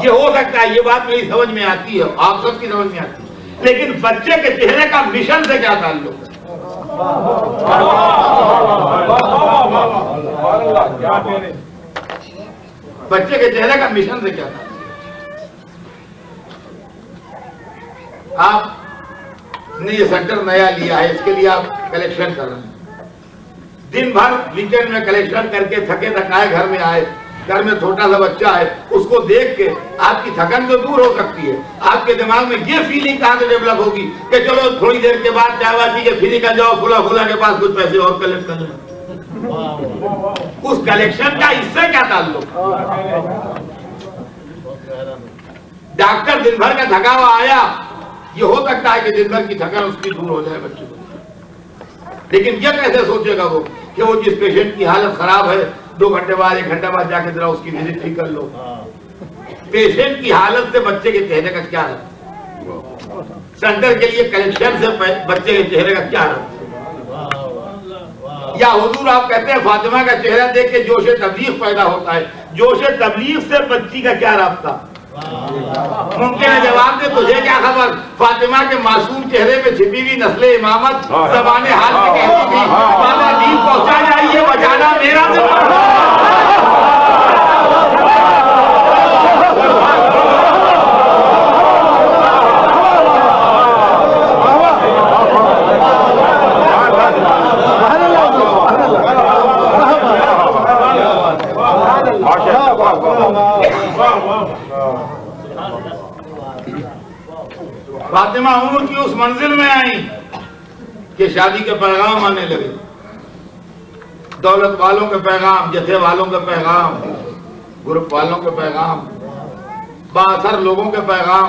ये हो सकता है, ये बात मेरी समझ में आती है, आप सबकी समझ में आती है। लेकिन बच्चे के चेहरे का मिशन से क्या ताल्लुक है? बच्चे के चेहरे का मिशन से क्या ताल्लुक? आपने ये सेंटर नया लिया है, इसके लिए आप कलेक्शन कर रहे हैं। दिन भर वीकेंड में कलेक्शन करके थके थकाए घर में आए, घर में छोटा सा बच्चा है, उसको देख के आपकी थकन तो दूर हो सकती है। आपके दिमाग में ये फीलिंग कहां से डेवलप होगी कि चलो थोड़ी देर के बाद चाय पी के फिर निकल जाओ, खुला खुला के पास कुछ पैसे और कलेक्ट कर लो। उस कलेक्शन का इससे क्या ताल्लुक? डॉक्टर दिन भर का थका हुआ आया, ये हो सकता है कि दिन भर की थकान उसकी दूर हो जाए बच्चे को, लेकिन ये कैसे सोचेगा वो कि वो जिस पेशेंट की हालत खराब है 2 घंटे बाद 1 घंटा बाद जाके जरा उसकी विजिट ठीक कर लो। पेशेंट की हालत से बच्चे के चेहरे का क्या है? सेंटर के लिए कलेक्शन से बच्चे के चेहरे का क्या है? या हुजूर आप कहते हैं फातिमा का चेहरा देख के जोश तबलीग पैदा होता है, जोश तबलीग से बच्ची का क्या रास्ता? मुमकिन है जवाब दे, तुझे क्या खबर? फातिमा के मासूम चेहरे पे छिपी हुई नस्ले इमामत ज़बाने हाल में कहती थी माला दीन पहुंचा जाइए, बचाना मेरा फातिमा उम्र की उस मंजिल में आई कि शादी के पैगाम आने लगे, दौलत वालों के पैगाम, जथे वालों के पैगाम, ग्रुप वालों के पैगाम, बासर लोगों के पैगाम,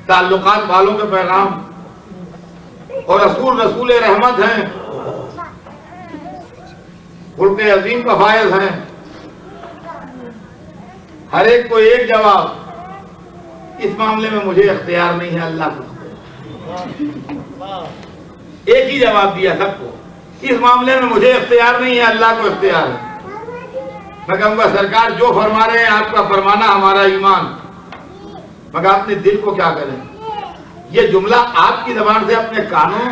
ताल्लुकात वालों के पैगाम। और रसूल रसूल रहमत हैं, खुल्क़े अजीम का फायज हैं। हर एक को एक जवाब, इस मामले में मुझे इख्तियार नहीं है, अल्लाह को एक ही जवाब दिया सबको, इस मामले में मुझे इख्तियार नहीं है, अल्लाह को इख्तियार है। मैं कहूँगा सरकार जो फरमा रहे हैं आपका फरमाना हमारा ईमान, मगर अपने दिल को क्या करें? ये जुमला आपकी जबान से अपने कानों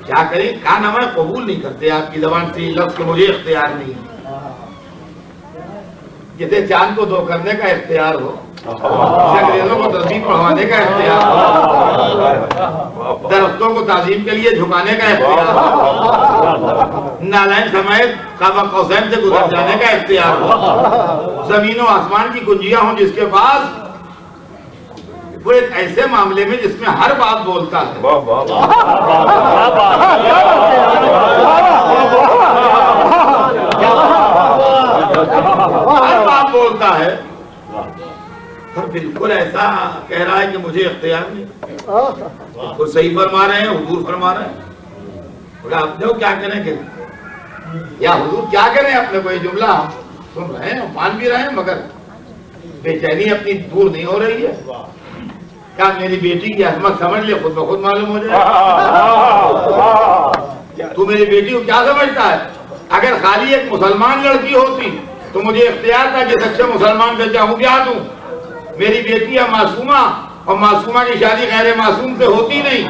क्या करें, कान हमें कबूल नहीं करते आपकी जबान से लफ्ज के मुझे इख्तियार नहीं है। जैसे चांद को दो करने का इख्तियार हो, अंग्रेजों को तस्वीर पढ़वाने का इख्तियार हो, दरख्तों को ताजीम के लिए झुकाने का इख्तियार हो, नालायन समेत काबा कौसैन से गुजर जाने का इख्तियार हो, जमीनों आसमान की कुंजियां हों जिसके पास, वो एक ऐसे मामले में जिसमें हर बात बोलता है, हर बात बोलता है, और बिल्कुल ऐसा कह रहा है कि मुझे इख्तियार नहीं। वो सही फरमा रहे हैं, हुजूर फरमा रहे हैं, आप जो क्या करेंगे या हुजूर क्या करें, अपने को ये जुमला हम सुन रहे हैं, मान भी रहे हैं, मगर बेचैनी अपनी दूर नहीं हो रही है। क्या मेरी बेटी की अजमत समझ ले, खुद ब खुद मालूम हो जाए। तू मेरी बेटी को क्या समझता है? अगर खाली एक मुसलमान लड़की होती तो मुझे इख्तियार था कि अच्छे मुसलमान से चाहूँ क्या दूं। मेरी बेटी है मासूमा, और मासूमा की शादी गैर मासूम से होती नहीं।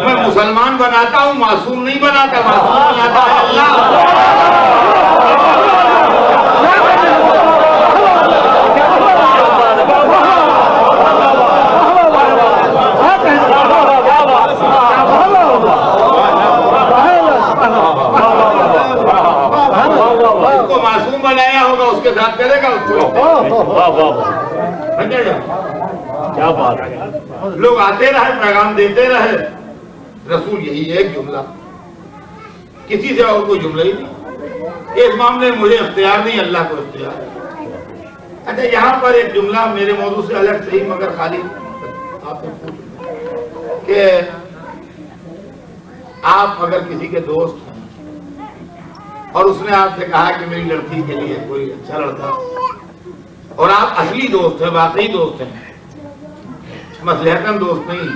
मैं मुसलमान बनाता हूँ, मासूम नहीं बनाता, मासूम बनाता है अल्लाह। उसको मासूम बनाया होगा, उसके साथ करेगा उसको। क्या बात है। लोग आते रहे, पैगाम देते रहे, रसूल यही एक जुमला, किसी से और कोई जुमला ही नहीं। इस मामले में मुझे इख्तियार नहीं, अल्लाह को इख्तियार। अच्छा, यहाँ पर एक जुमला मेरे मौजू से अलग सही, मगर खाली आपसे पूछ कि आप अगर किसी के दोस्त हैं और उसने आपसे कहा कि मेरी लड़की के लिए कोई अच्छा लड़का, और आप असली दोस्त हैं, वाकई दोस्त हैं, मसलहतन दोस्त नहीं,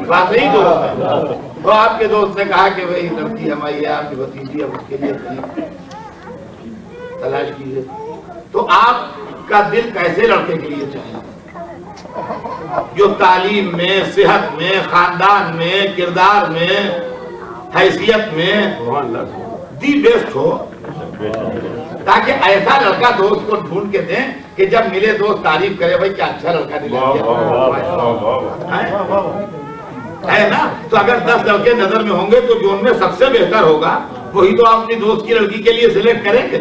वाकई दोस्त हैं, तो आपके दोस्त ने कहा कि भाई लड़की हमारी है, आपकी भतीजी है, उसके लिए तलाश कीजिए, तो आपका दिल कैसे लड़के के लिए चाहिए? जो तालीम में, सेहत में, खानदान में, किरदार में, हैसियत में दी बेस्ट हो, ताकि ऐसा लड़का दोस्त को ढूंढ के दें कि जब मिले दोस्त तारीफ करे, भाई क्या अच्छा लड़का है ना। तो अगर 10 लड़के नजर में होंगे तो जो उनमें सबसे बेहतर होगा वही तो आप अपनी दोस्त की लड़की के लिए सिलेक्ट करेंगे।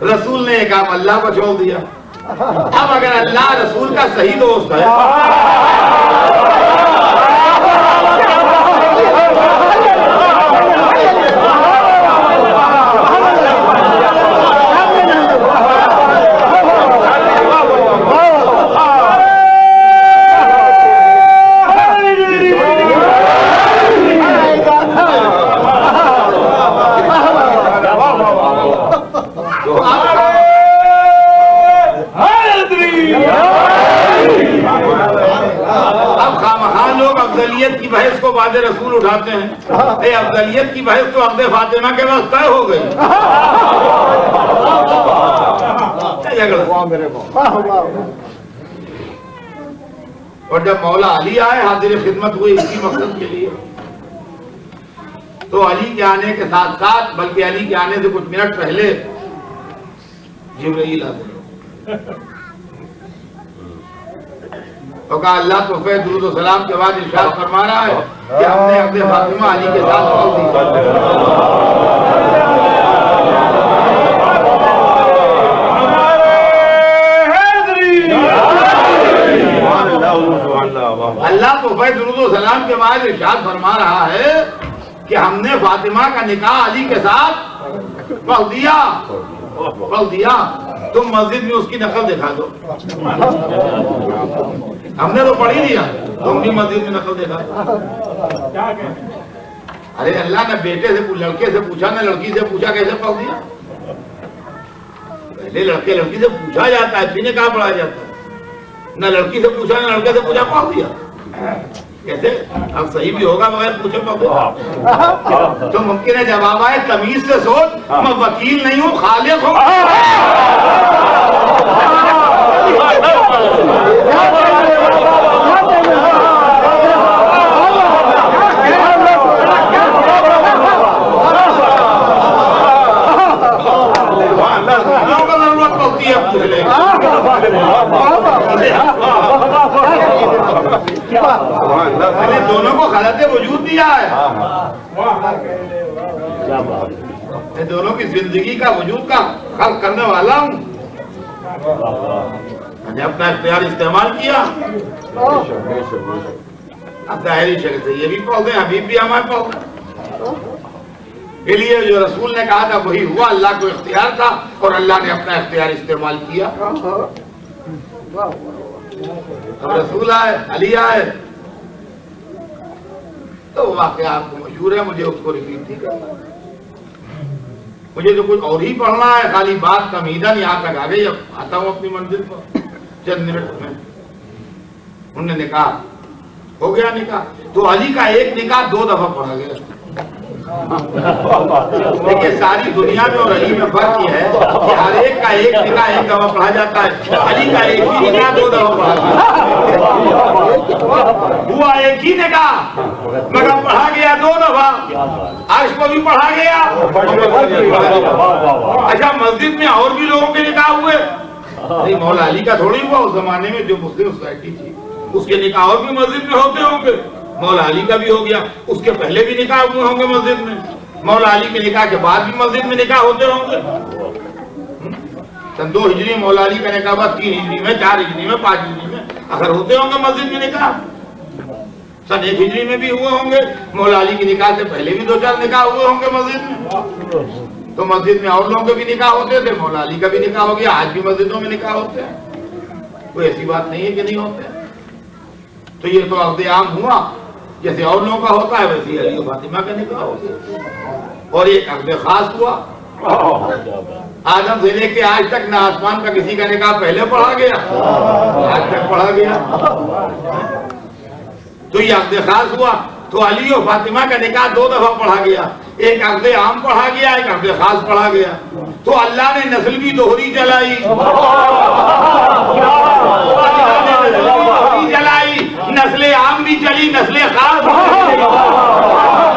रसूल ने एक काम अल्लाह को छोड़ दिया। अब अगर अल्लाह रसूल का सही दोस्त है, अफजलियत की बहस को बाद रसूल उठाते हैं। अफजलियत की बहस तो अब्दे फातिमा के पास तय हो गई। और जब मौला अली आए, हाजिर खिदमत हुई इसी मकसद के लिए, तो अली के आने के साथ साथ, बल्कि अली के आने से कुछ मिनट पहले जिब्रील आए तो कहा अल्लाह तो दुरूद और सलाम के बाद इरशाद फरमा रहा है कि हमने अपने फातिमा अली के साथ कौल दी। अल्लाह तो दुरूद और सलाम के बाद इरशाद फरमा रहा है कि हमने फातिमा का निकाह अली के साथ पढ़ दिया। पढ़ दिया, तुम मस्जिद में उसकी नकल दिखा दो। हमने तो पढ़ ही दिया, तुम भी मस्जिद में नकल दिखा दो। अरे अल्लाह ने बेटे से लड़के से पूछा ना लड़की से पूछा, कैसे पढ़ दिया? पहले लड़के लड़की से पूछा जाता है, फिर कहा पढ़ा जाता है। न लड़की से पूछा न लड़के से पूछा, पढ़ दिया। कैसे? अब सही भी होगा बगैर पूछे पढ़ दिया तो मुमकिन है जवाब आए तमीज से सोच, मैं वकील नहीं हूँ, खालिक हूँ। मैंने दोनों को खलते वजूद दिया है, मैं दोनों की जिंदगी का वजूद का खल्क करने वाला हूँ। मैंने अपना इख्तियार इस्तेमाल किया। अब जाहिरी शक्ल से ये भी पढ़ते हैं, हबीब भी हमारे पढ़ते हैं। इसलिए जो रसूल ने कहा था वही हुआ, अल्लाह को इख्तियार था और अल्लाह ने अपना इख्तियार इस्तेमाल किया। अब रसूल आए, अली आए, तो वाकया आपको मशहूर है, मुझे उसको रिपीट नहीं करना। मुझे तो कुछ और ही पढ़ना है, खाली बात तमीदन यहाँ तक आ गई। अब आता हूँ अपनी मंजिल पर चंद मिनट में। उन्होंने निकाह हो गया, निकाह तो अली का एक निकाह 2 दफा पढ़ा गया। देखिए सारी दुनिया में और अली में फर्क ये है कि हर एक का एक निकाह 1 दफा पढ़ा जाता है, अली का एक ही निकाह 2 दफा पढ़ा हुआ। एक ही निकाह मगर पढ़ा गया 2 दफा। अर्श को भी पढ़ा गया। अच्छा मस्जिद में और भी लोगों के निकाह हुए? नहीं, मौला अली का थोड़ी हुआ। उस जमाने में जो मुस्लिम सोसाइटी थी उसके निकाह और भी मस्जिद में होते होंगे। मौला अली का भी हो गया, उसके पहले भी निकाह हुए होंगे मस्जिद में। मौला अली के निकाह के बाद भी मस्जिद में निकाह होते होंगे। सन 2 हिजरी मौला अली का निकाह, बाद 3 हिजरी में, 4 हिजरी में, 5 हिजरी में अगर होते होंगे मस्जिद में निकाह। सन 1 हिजरी में भी हुए होंगे। मौला अली के निकाह से पहले भी 2-4 निकाह हुए होंगे मस्जिद में। तो मस्जिद में और लोगों के भी निकाह होते थे, मौला अली का भी निकाह हो गया। आज भी मस्जिदों में निकाह होते हैं, कोई ऐसी बात नहीं है कि नहीं होते। तो ये तो अक़्द आम हुआ, जैसे और लोगों का होता है वैसे अली और फातिमा का निकाह हो गया। और एक अक़्द खास हुआ, आदम से लेके आज तक ना आसमान का किसी का निकाह पहले पढ़ा गया, आज तक पढ़ा गया। तो ये अक़्द खास हुआ। तो अली और फातिमा का निकाह 2 दफा पढ़ा गया। एक अक़्द आम पढ़ा गया, एक अक़्द खास पढ़ा गया। तो अल्लाह ने नस्ल भी दोहरी जलाई, नस्ले आम भी चली, नस्ले खास।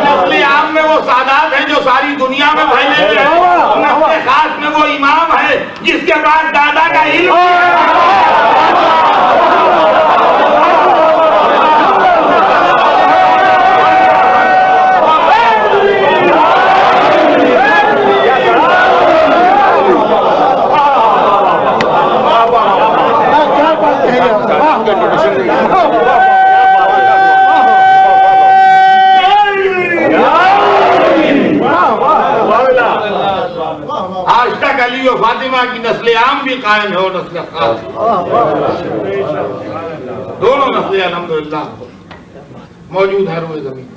नस्ले आम में वो सादात हैं जो सारी दुनिया में फैले हुए हैं। नस्ले खास में वो इमाम है जिसके बाद दादा का इल्म आज तक अली और फातिमा की नस्ल आम भी कायम है और नस्ल खास, दोनों नस्लें अल्हम्दुलिल्लाह मौजूद है रोए जमीन।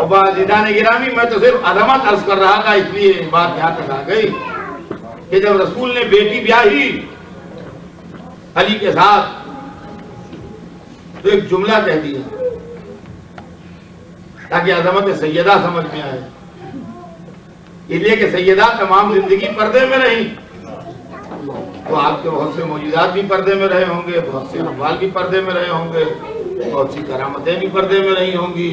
बाज़ीदान गिरामी, मैं तो सिर्फ अज़मत अर्ज कर रहा था, इसलिए बात यहाँ तक आ गई कि जब रसूल ने बेटी ब्याही अली के साथ तो एक जुमला कह दिया ताकि अज़मत सैयदा समझ में आए। इसलिए कि सैयदा तमाम जिंदगी पर्दे में रही, तो आपके बहुत से मौजूदात भी पर्दे में रहे होंगे, बहुत से अहवाल भी पर्दे में रहे होंगे, बहुत सी करामतें भी पर्दे में रही होंगी,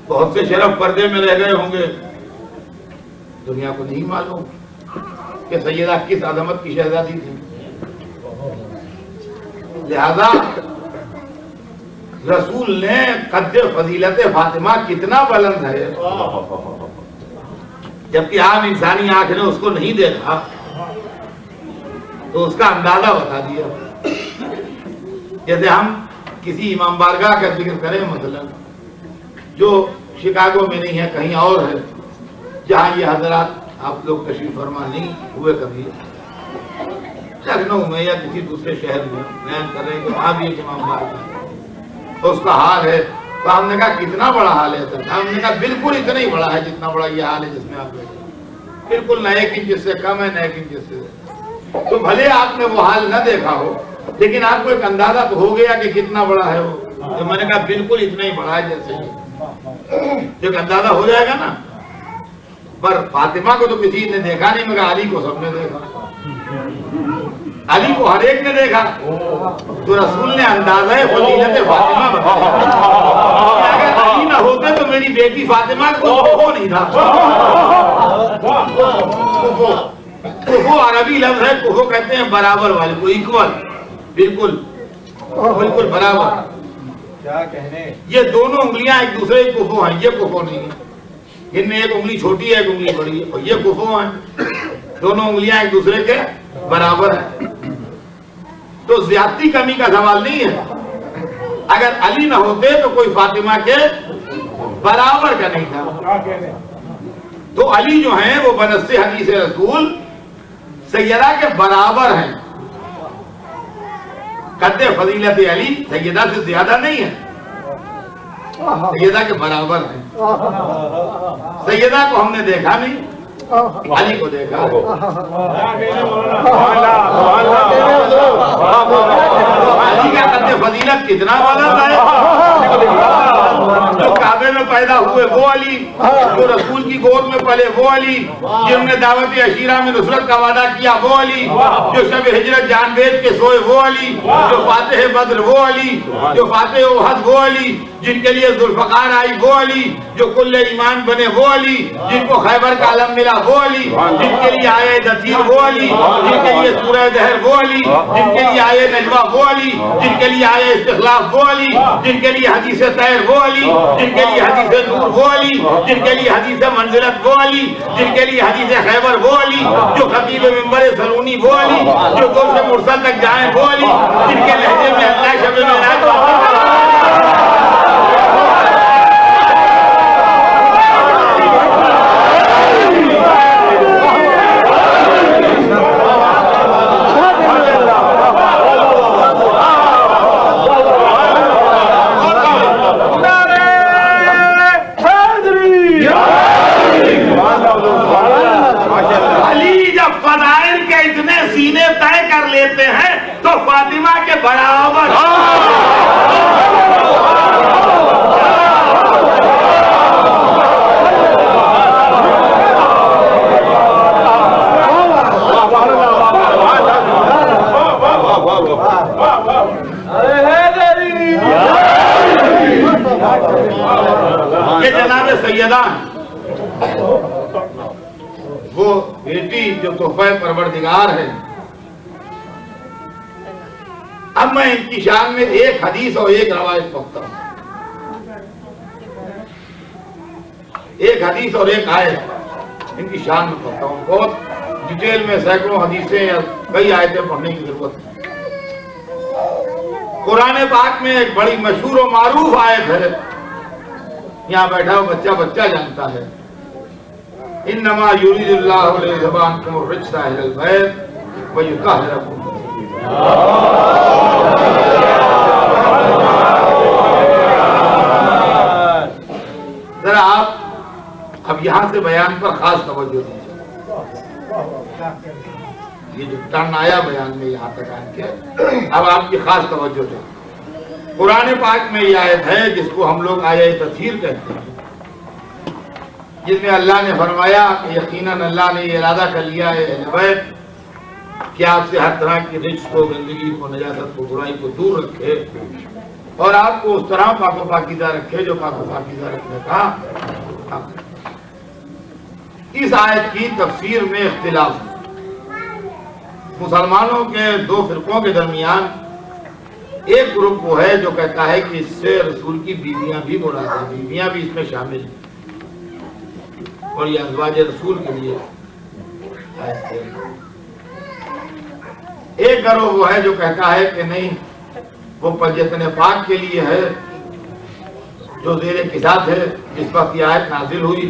बहुत से शरफ पर्दे में रह गए होंगे। दुनिया को नहीं मालूम कि सैयदा किस अज़मत की शहजादी थी। लिहाजा रसूल ने कद्र फजीलत फातिमा कितना बुलंद है, जबकि आम इंसानी आंख ने उसको नहीं देखा तो उसका अंदाजा बता दिया। जैसे हम किसी इमाम बारगाह का जिक्र करें, मसलन जो शिकागो में नहीं है, कहीं और है, जहां ये हजरात आप लोग तशरीफ फरमा नहीं हुए कभी लखनऊ में या किसी दूसरे शहर में बयान कर रहे हैं कि वहां भी एक इमाम बाहर है तो उसका हाल है। तो हमने कहा कितना बड़ा हाल है सर? हमने कहा बिल्कुल इतना ही बड़ा है जितना बड़ा ये हाल है जिसमें आप बैठे, बिल्कुल न एक इंच से कम है न एक इंच से। तो भले आपने वो हाल न देखा हो लेकिन आपको एक अंदाजा तो हो गया कि कितना बड़ा है वो। तो मैंने कहा बिल्कुल इतना ही बड़ा है जैसे जो अंदाजा हो जाएगा ना। पर फातिमा को तो किसी ने देखा नहीं, मगर अली को सबने देखा, अली को हर एक ने देखा। तो रसूल ने अंदाजा फजीलत फातिमा बताया। अगर अली ना होते तो मेरी बेटी फातिमा को कुफो नहीं था। कुफो अरबी लफ्ज है, कुफो कहते हैं बराबर वाले को, इक्वल, बिल्कुल बिल्कुल बराबर। क्या कहने, ये दोनों उंगलियां एक दूसरे की कुफो हैं, ये कुफो नहीं है। इनमें एक उंगली छोटी है एक उंगली बड़ी है, और ये कुफो हैं। दोनों उंगलियां एक दूसरे के बराबर है। तो ज्यादती कमी का सवाल नहीं है। अगर अली ना होते तो कोई फातिमा के बराबर का नहीं था। तो अली जो हैं वो बनस्से हदीस रसूल सैयदा के बराबर हैं। कहते फजीलत अली सैयदा से ज्यादा नहीं है, सैयदा के बराबर है। सैयदा को हमने देखा नहीं, अली को देखा। अली का कहते फजीलत कितना वाला है। जो काबे में पैदा हुए वो अली, जो रसूल की गोद में पले वो अली, जिन्होंने दावत अशीरा में नुसरत का वादा किया वो अली, जो शब हिजरत जान बेच के सोए वो अली, जो फातिह बद्र वो अली, जो फातिह उहद वो अली, जिनके लिए जुल्फकार आई वो अली, जो कुल्ले ईमान बने वो अली, जिनको खैबर का आलम मिला वो अली, जिनके लिए आए दतीर वो अली, जिनके लिए सूरह दहर वो अली, जिनके लिए आए नजवा वो अली, जिनके लिए आए इस्तिखलाफ वो अली, जिनके लिए हदीस तैर वो अली, जिनके लिए हदीस नूर वो अली, जिनके लिए हदीस मंजिलत वो अली, जिनके लिए हदीस खैबर वो अली, जो खतीब मिंबर सलूनी वो अली, जो गोश मुरसल तक जाए वो अली, जिनके लहजे में अल्लाह शब मेराज सीने तय कर लेते हैं तो फातिमा के बराबर। ये जनाब सैयदा वो बेटी जो तोहफा परवरदिगार है। अब मैं इनकी शान में एक हदीस और एक रवायत पढ़ता हूं, एक हदीस और एक आयत इनकी शान में पढ़ता हूं। बहुत डिटेल में सैकड़ों हदीसें या कई आयतें पढ़ने की जरूरत है। कुरान पाक में एक बड़ी मशहूर और मारूफ आयत है, यहाँ बैठा हुआ बच्चा बच्चा जानता है। इन्नमा युरीदुल्लाहु लियुज़हिबअनकुम रिज्सा अहलल बैत व युतahhirakum। जरा आप अब यहाँ से बयान पर खास तवज्जो दीजिए। ये जो टर्न आया बयान में यहाँ तक आके, अब आपकी खास तवज्जो दे। कुरान पाक में यह आयत है जिसको हम लोग आयत तफसीर कहते हैं, जिसमें अल्लाह ने फरमाया कि यकीनन अल्लाह ने ये इरादा कर लिया है अहले बैत कि आपसे हर तरह की रिज्क को, गंदगी को, नजासत को, बुराई को दूर रखे और आपको उस तरह पाको पाकीज़ा रखे जो पाको पाकीज़ा रखने का। इस आयत की तफसीर में इख्तिलाफ है। मुसलमानों के दो फिरकों के दरमियान एक ग्रुप वो है जो कहता है कि इससे रसूल की बीवियां भी मुराद है, बीवियां भी इसमें शामिल हैं और ये अज़वाज रसूल के लिए। एक गिरोह वो है जो कहता है कि नहीं, वो पंजतन पाक के लिए है जो ज़ेरे किसात है जिस वक्त ये आयत नाजिल हुई,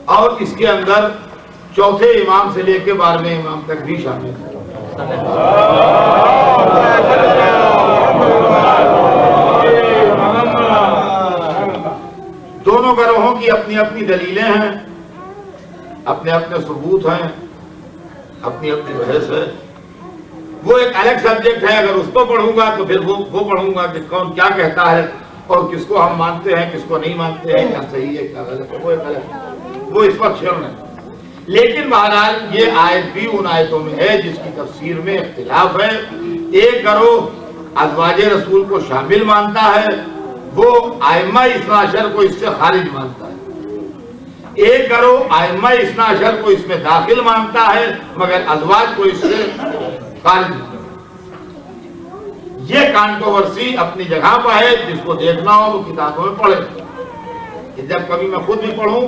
और इसके अंदर चौथे इमाम से लेकर 12वें इमाम तक भी शामिल है। दोनों ग्रोहों की अपनी अपनी दलीलें हैं, अपने अपने सबूत हैं, अपनी अपनी बहस है। वो एक अलग सब्जेक्ट है, अगर उसको पढ़ूंगा तो फिर वो पढ़ूंगा कि कौन क्या कहता है और किसको हम मानते हैं, किसको नहीं मानते हैं, क्या सही है क्या गलत है, वो एक अलग, वो इस पर क्षण है। लेकिन बहरहाल ये आयत भी उन आयतों में है जिसकी तफसीर में इख्तिलाफ है। एक ग्रोह अज़वाजे रसूल को शामिल मानता है, वो आइम्मा इस्ना अशर को इससे खारिज मानता है। एक ग्रोह आइम्मा इस्ना अशर को इसमें दाखिल मानता है मगर अज़वाज को इससे खारिज। ये कंट्रोवर्सी अपनी जगह पर है, जिसको देखना हो वो किताबों में पढ़े। जब कभी मैं खुद भी पढ़ूं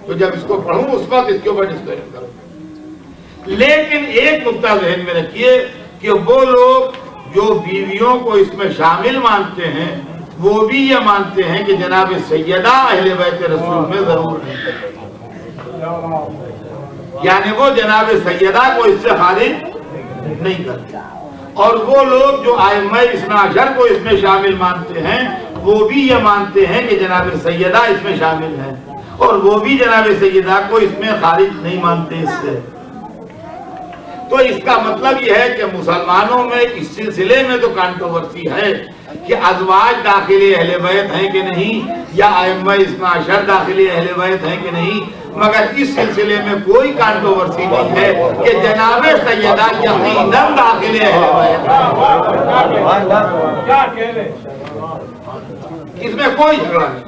तो जब इसको पढ़ूं उस वक्त इसके ऊपर डिस्कशन करूं। लेकिन एक नुक्ता ज़हन में रखिए कि वो लोग जो बीवियों को इसमें शामिल मानते हैं वो भी ये मानते हैं कि जनाब सैयदा अहले बैत रसूल में जरूर है, यानी वो जनाब सैयदा को इससे खारिज नहीं करते। और वो लोग जो आइम्मा इस्ना अशर को इसमें शामिल मानते हैं वो भी ये मानते हैं कि जनाब सैयदा इसमें शामिल है, और वो भी जनाब सैयदा को इसमें खारिज नहीं मानते इससे। तो इसका मतलब यह है कि मुसलमानों में इस सिलसिले में तो कंट्रोवर्सी है कि अज़वाज दाखिले अहले बैत हैं कि नहीं, या आइम्मा इस्ना अशर दाखिले अहले बैत हैं कि नहीं, मगर इस सिलसिले में कोई कंट्रोवर्सी नहीं है कि जनाब सैयदा यकीनन दाखिले अहले बैत हैं। इसमें कोई झगड़ा नहीं,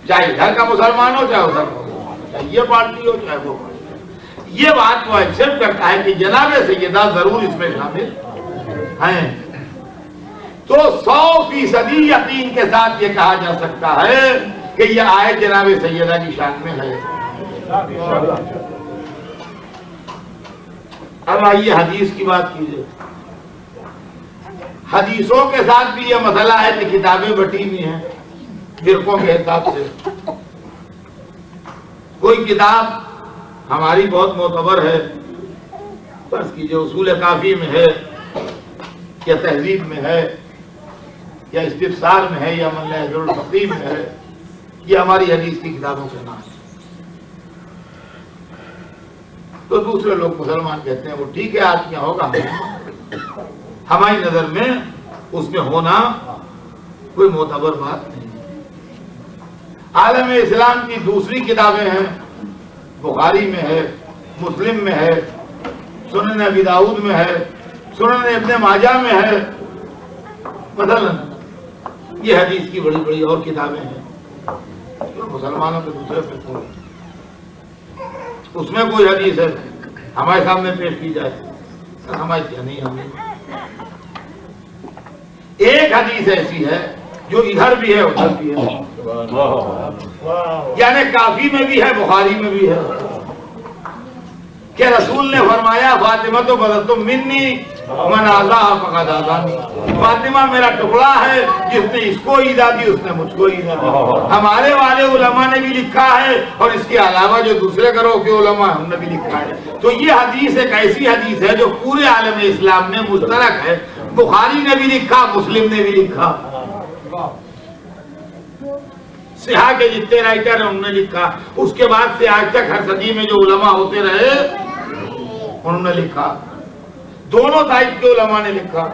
चाहे इधर का मुसलमान हो चाहे उधर का, चाहे ये पार्टी हो चाहे वो पार्टी। ये बात वो एक्सेप्ट करता है कि जनाब सैयदा जरूर इसमें शामिल हैं। तो 100% यकीन के साथ ये कहा जा सकता है कि ये आयत जनाब सैयदा की शान में है। अब आइए हदीस की बात कीजिए। हदीसों के साथ भी ये मसला है कि किताबें बटी हुई हैं फिरकों के हिसाब से। कोई किताब हमारी बहुत मोतबर है, फर्ज कीजिए उसूल काफी में है या तहजीब में है या इस्तिफसार में है या मंज़िल फ़क़ीह में है, ये हमारी हदीस की किताबों के नाम है। तो दूसरे लोग मुसलमान कहते हैं वो ठीक है, आज क्या होगा, हमारी नजर में उसमें होना कोई मोतबर बात नहीं। आलम इस्लाम की दूसरी किताबें हैं, बुखारी में है, मुस्लिम में है, सुनन अबी दाऊद में है, सुनन इब्न माजा में है, मसलन ये हदीस की बड़ी बड़ी और किताबें हैं तो मुसलमानों के दूसरे फिक्र, उसमें कोई हदीस है हमारे सामने पेश की जाए, हमारी क्या नहीं हमें। एक हदीस ऐसी है जो इधर भी है उधर भी है, यानी काफी में भी है बुखारी में भी है, कि रसूल ने फरमाया फातिमा तो बदल मिन्नी मन आजा फकद आजानी, फातिमा मेरा टुकड़ा है, जिसने इसको ईदा दी उसने मुझको ईदा दी। हमारे वाले उलमा ने भी लिखा है और इसके अलावा जो दूसरे ग्रोह के उलमा है उन्होंने भी लिखा है। तो ये हदीस एक ऐसी हदीस है जो पूरे आलम इस्लाम में मुश्तरक है, बुखारी ने भी लिखा, मुस्लिम ने भी लिखा, सिहा के जितने राइटर हैं उन्होंने लिखा, उसके बाद से आज तक हर सदी में जो उलमा होते रहे उन्होंने लिखा, दोनों टाइप के उलमा ने लिखा।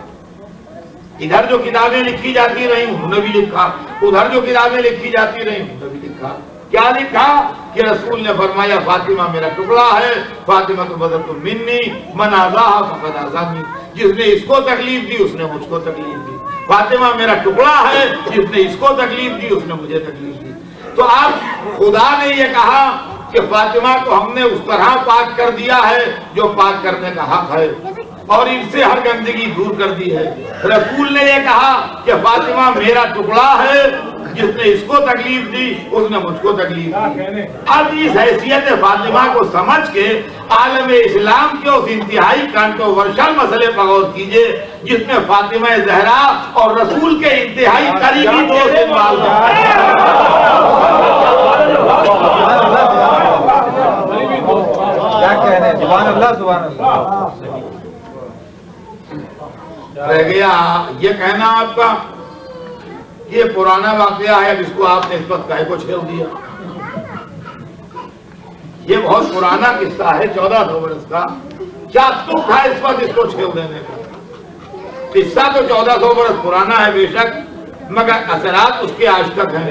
इधर जो किताबें लिखी जाती रही उन्होंने भी लिखा, उधर जो किताबें लिखी जाती रही उन्होंने भी लिखा। क्या लिखा कि रसूल ने फरमाया फातिमा मेरा टुकड़ा है, फातिमा तो बदल तो मिन्नी मन आजा फकद आजानी, जिसने इसको तकलीफ दी उसने मुझको तकलीफ दी। फातिमा मेरा टुकड़ा है, जिसने इसको तकलीफ दी उसने मुझे तकलीफ दी। तो अब खुदा ने यह कहा कि फातिमा को हमने उस तरह पाक कर दिया है जो पाक करने का हक है और इनसे हर गंदगी दूर कर दी है। रसूल ने यह कहा कि फातिमा मेरा टुकड़ा है, जिसने इसको तकलीफ दी उसने मुझको तकलीफ दी। अब इस हैसियत फातिमा को समझ के आलम इस्लाम के उस इंतहाई कंट्रोवर्शियल मसले पर गौर कीजिए जिसमें फातिमा ज़हरा और रसूल के इंतहाई करीबी दोस्त इन्वॉल्व हैं। वाकया, ये कहना आपका ये पुराना वाकया है, जिसको आपने इस वक्त गाय को छेड़ दिया, ये बहुत पुराना किस्सा है, 1400 वर्ष का। क्या दुख है इस वक्त इसको छेड़ देने का? किस्सा तो 1400 वर्ष पुराना है बेशक, मगर असरात उसके आज तक हैं।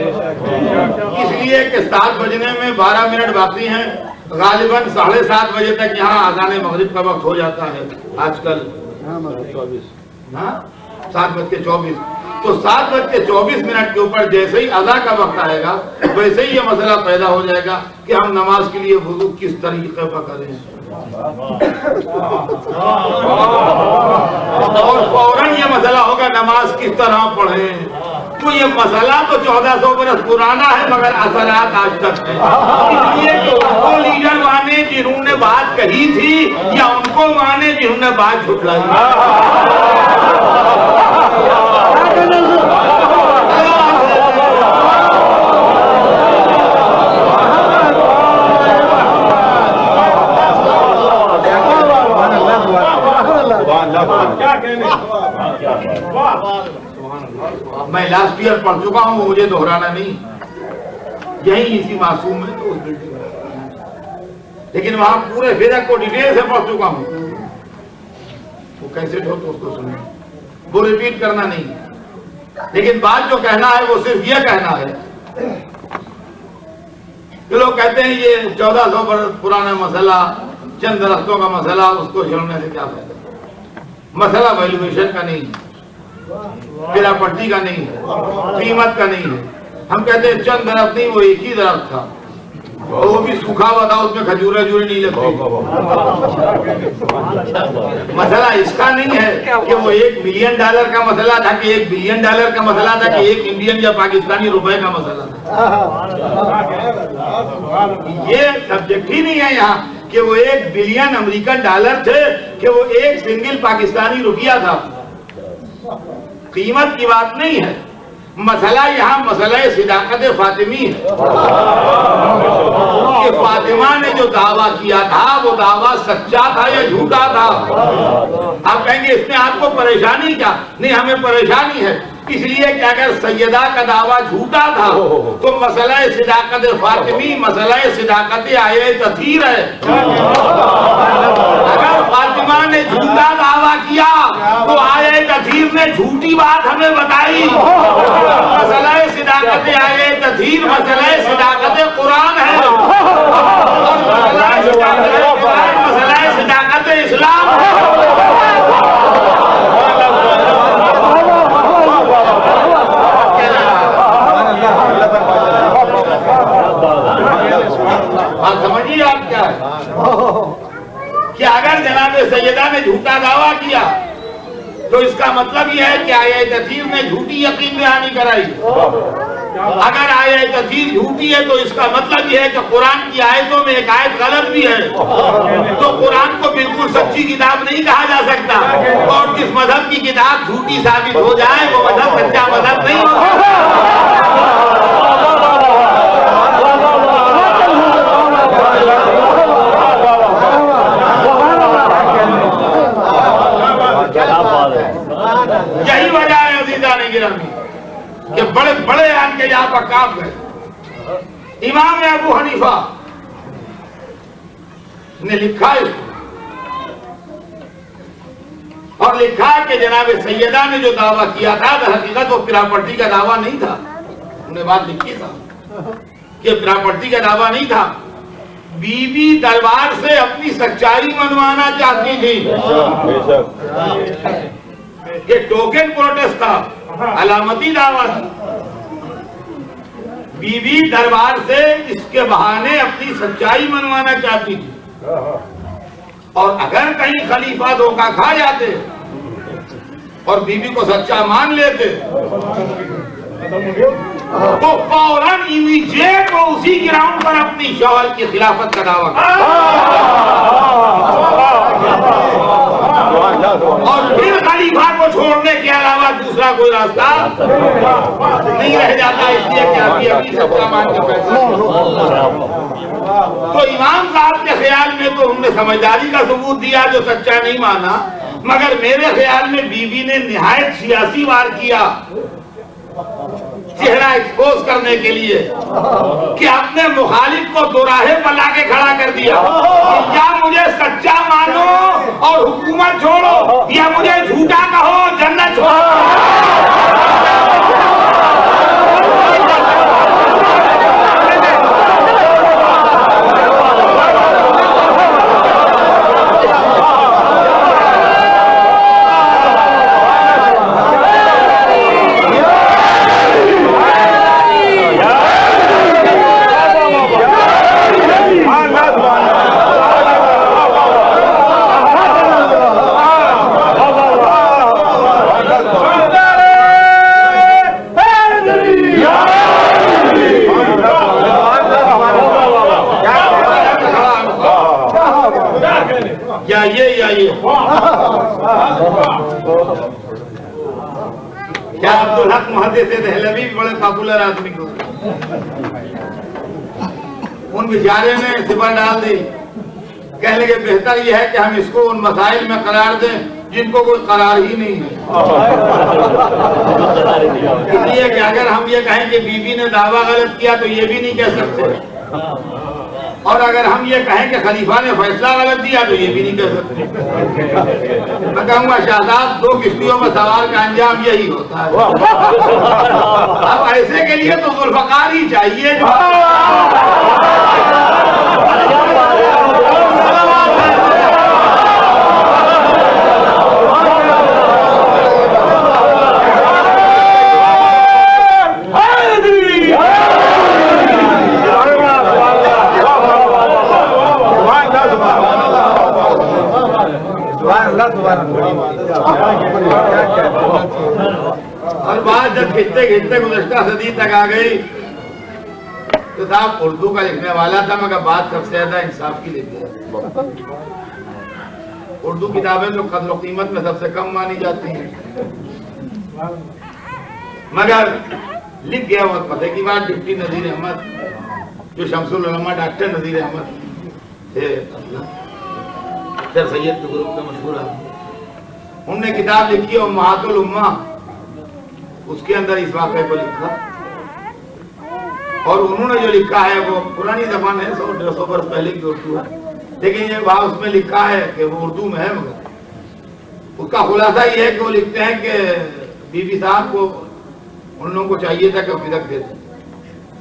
इसलिए कि 7 बजने में 12 मिनट बाकी हैं, गालिबन 7:30 बजे तक यहाँ आज़ान मगरिब का वक्त हो जाता है आजकल। 7:24, तो 7:24 के ऊपर जैसे ही अदा का वक्त आएगा वैसे ही ये मसला पैदा हो जाएगा कि हम नमाज के लिए वुजू किस तरीके पर करें, और फौरन ये मसला होगा नमाज किस तरह पढ़ें। तो ये मसला तो 1400 बरस पुराना है, मगर असरात आज तक है। इसलिए कि उनको लीडर माने जिन्होंने बात कही थी, या उनको माने जिन्होंने बात झुठलाई। मैं लास्ट ईयर पढ़ चुका हूँ, मुझे दोहराना नहीं, यही इसी मासूम में तो उस बिल्डिंग में, लेकिन वहां पूरे फिरक को डिटेल से पढ़ चुका हूँ। वो कैसे हो तो उसको सुने, वो रिपीट करना नहीं, लेकिन बात जो कहना है वो सिर्फ ये कहना है कि लोग कहते हैं ये 1400 वर्ष पुराना मसला, चंद दरख्तों का मसला, उसको छेड़ने से क्या फायदा। मसला वैल्यूएशन का नहीं है, प्रॉपर्टी का नहीं है, कीमत का नहीं है। हम कहते हैं चंद दरख्त नहीं, वो एक ही दरख्त था, वो भी सूखा हुआ था, उसमें खजूरें नहीं लगती। मसला इसका नहीं है कि वो $1 मिलियन का मसला था, कि $1 बिलियन का मसला था, कि 1 इंडियन या पाकिस्तानी रुपए का मसला था। ये सब्जेक्ट ही नहीं है यहाँ कि वो $1 बिलियन अमेरिकन डॉलर थे, कि वो 1 सिंगल पाकिस्तानी रुपया था। कीमत की बात नहीं है, मसला यहाँ मसला सिदाकत फातिमी है कि फातिमा ने जो दावा किया था वो दावा सच्चा था या झूठा था। आप कहेंगे इसमें आपको परेशानी क्या? नहीं, हमें परेशानी है इसलिए कि अगर सैयदा का दावा झूठा था तो मसला सिदाकत फातिमी मसला सिदाकत आये तथीर है। अगर फातिमा ने झूठा दावा किया तो आये तथीर ने झूठी बात हमें बताई। मसला सिदाकत आये तथीर मसला सिदाकत कुरान है, और मसला सिदाकत इस्लाम है। समझिए आप क्या है कि अगर जनाब सैयदा ने झूठा दावा किया तो इसका मतलब यह है कि आये तथीर ने झूठी यकीन दहानी कराई। अगर आये तथीर झूठी है तो इसका मतलब यह है कि कुरान की आयतों में एक आयत गलत भी है, तो कुरान को बिल्कुल सच्ची किताब नहीं कहा जा सकता। और जिस मजहब की किताब झूठी साबित हो जाए वो मजहब सच्चा मजहब नहीं होगा। यही वजह है अज़ीज़ान गिरामी कि बड़े बड़े आके यहाँ पर काम गए। इमाम अबू हनीफा ने लिखा इसको, और लिखा कि जनाब सैयदा ने जो दावा किया था हकीकत वो प्रॉपर्टी का दावा नहीं था। उन्हें बात लिखी था कि प्रॉपर्टी का दावा नहीं था, बीबी दरबार से अपनी सच्चाई मनवाना चाहती थी। ये टोकन प्रोटेस्ट था, अलामती दावा था। बीबी दरबार से इसके बहाने अपनी सच्चाई मनवाना चाहती थी, और अगर कहीं खलीफा धोखा खा जाते और बीबी को सच्चा मान लेते तो फौरन इमीडिएट वो उसी ग्राउंड पर अपनी शौहर की खिलाफत का दावा करते, और फिर खलीफा को छोड़ने के अलावा दूसरा कोई रास्ता नहीं रह जाता। इसलिए कि अभी सच्चा मान के फैसला। तो इमाम साहब के ख्याल में तो हमने समझदारी का सबूत दिया जो सच्चा नहीं माना, मगर मेरे ख्याल में बीवी ने निहायत सियासी वार किया चेहरा एक्सपोज करने के लिए कि अपने मुखालिफ को दोराहे पर लाके खड़ा कर दिया। या मुझे सच्चा मानो और हुकूमत छोड़ो, या मुझे झूठा कहो जन्नत छोड़ो। क्या अब्दुल हक मुहद्दिस दहलवी भी बड़े पॉपुलर आदमी को उन बेचारे ने सिफर डाल दी। कह लगे बेहतर यह है कि हम इसको उन मसाइल में करार दें जिनको कोई करार ही नहीं है। इसलिए कि अगर हम ये कहें कि बीबी ने दावा गलत किया तो ये भी नहीं कह सकते, और अगर हम ये कहें कि खलीफा ने फैसला गलत दिया तो ये भी नहीं कह सकते। मैं कहूँगा शहजाद दो किश्तियों में सवार का अंजाम यही होता है। अब ऐसे के लिए तो जुल्फकार ही चाहिए जो और बात जब खिंचते खिंचते गुज़श्ता सदी तक आ गई तो साहब उर्दू का लिखने वाला था, मगर बात सबसे ज्यादा इंसाफ की लिख गया। उर्दू किताबें तो कद्र कीमत में सबसे कम मानी जाती हैं, मगर लिख गया वो पते की बात डिप्टी नजीर अहमद, जो शमसुल उलमा डॉक्टर नजीर अहमद थे, सर सैयद के ग्रुप का मशहूर आदमी, उनने किताब लिखी और महातुल उम्मा, उसके अंदर इस वाक़े को लिखा। और उन्होंने जो लिखा है वो पुरानी ज़बान है, 100-150 वर्ष पहले की उर्दू है, लेकिन ये बात उसमें लिखा है कि वो उर्दू में है, मगर उसका खुलासा ये है कि वो लिखते हैं कि बीबी साहब को उन लोगों को चाहिए था कि फिदक देते,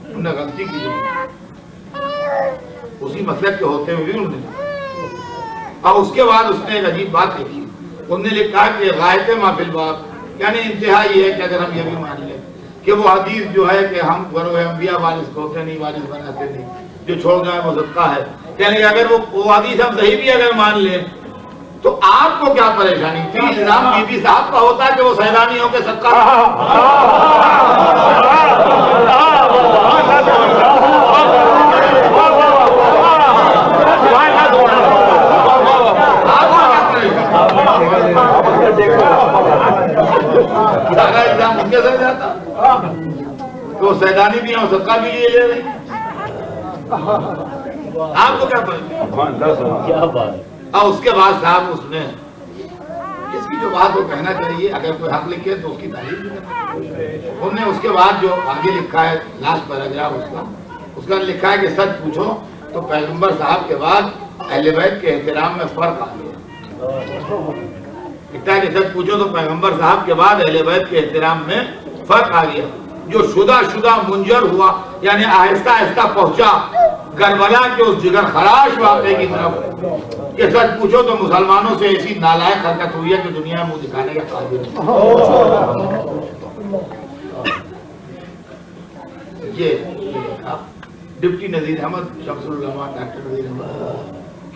उन्होंने गलती की उसी मसलक के होते हुए भी उन्होंने। और उसके बाद उसने एक अजीब बात लिखी, उन्होंने लिखा कि गायते माफिल बाप, यानी इंतहा ये है कि अगर हम ये भी मान लें कि वो हदीस जो है कि हम अंबिया वारिस को होते नहीं, वारिस बनाते नहीं, जो छोड़ गए वो सदका है, यानी अगर वो हदीस हम सही भी अगर मान लें तो आपको क्या परेशानी थी? इल्जाम बीबी साहब का होता है कि वो सैलानी होकर सदका। सारा इल्जाम उनके सर जाता तो सैलानी भी हम सबका भी ये ले रहे। आपको क्या पता? और उसके बाद साहब उसने इसकी जो बात वो कहना चाहिए, अगर कोई हक लिखे तो उसकी तारीफ भी करना चाहिए। उन्होंने उसके बाद जो आगे लिखा है लास्ट पैराग्राफ उसका लिखा है कि सच पूछो तो पैगंबर साहब के बाद अहले बैत के एहतराम में फर्क आ गया। लिखता है कि सच पूछो तो पैगंबर साहब के बाद अहले बैत के एहतराम में फर्क आ गया। जो शुदा मुंजर हुआ, यानी आहिस्ता आहिस्ता पहुंचा करबला के उस जिगर खराश वाक़े की तरफ कि सच पूछो तो मुसलमानों से ऐसी नालायक हरकत हुई है कि दुनिया में मुंह दिखाने का काबिल ये लिखा डिप्टी नजीर अहमद, शमसुल उलमा डॉक्टर नजीर अहमद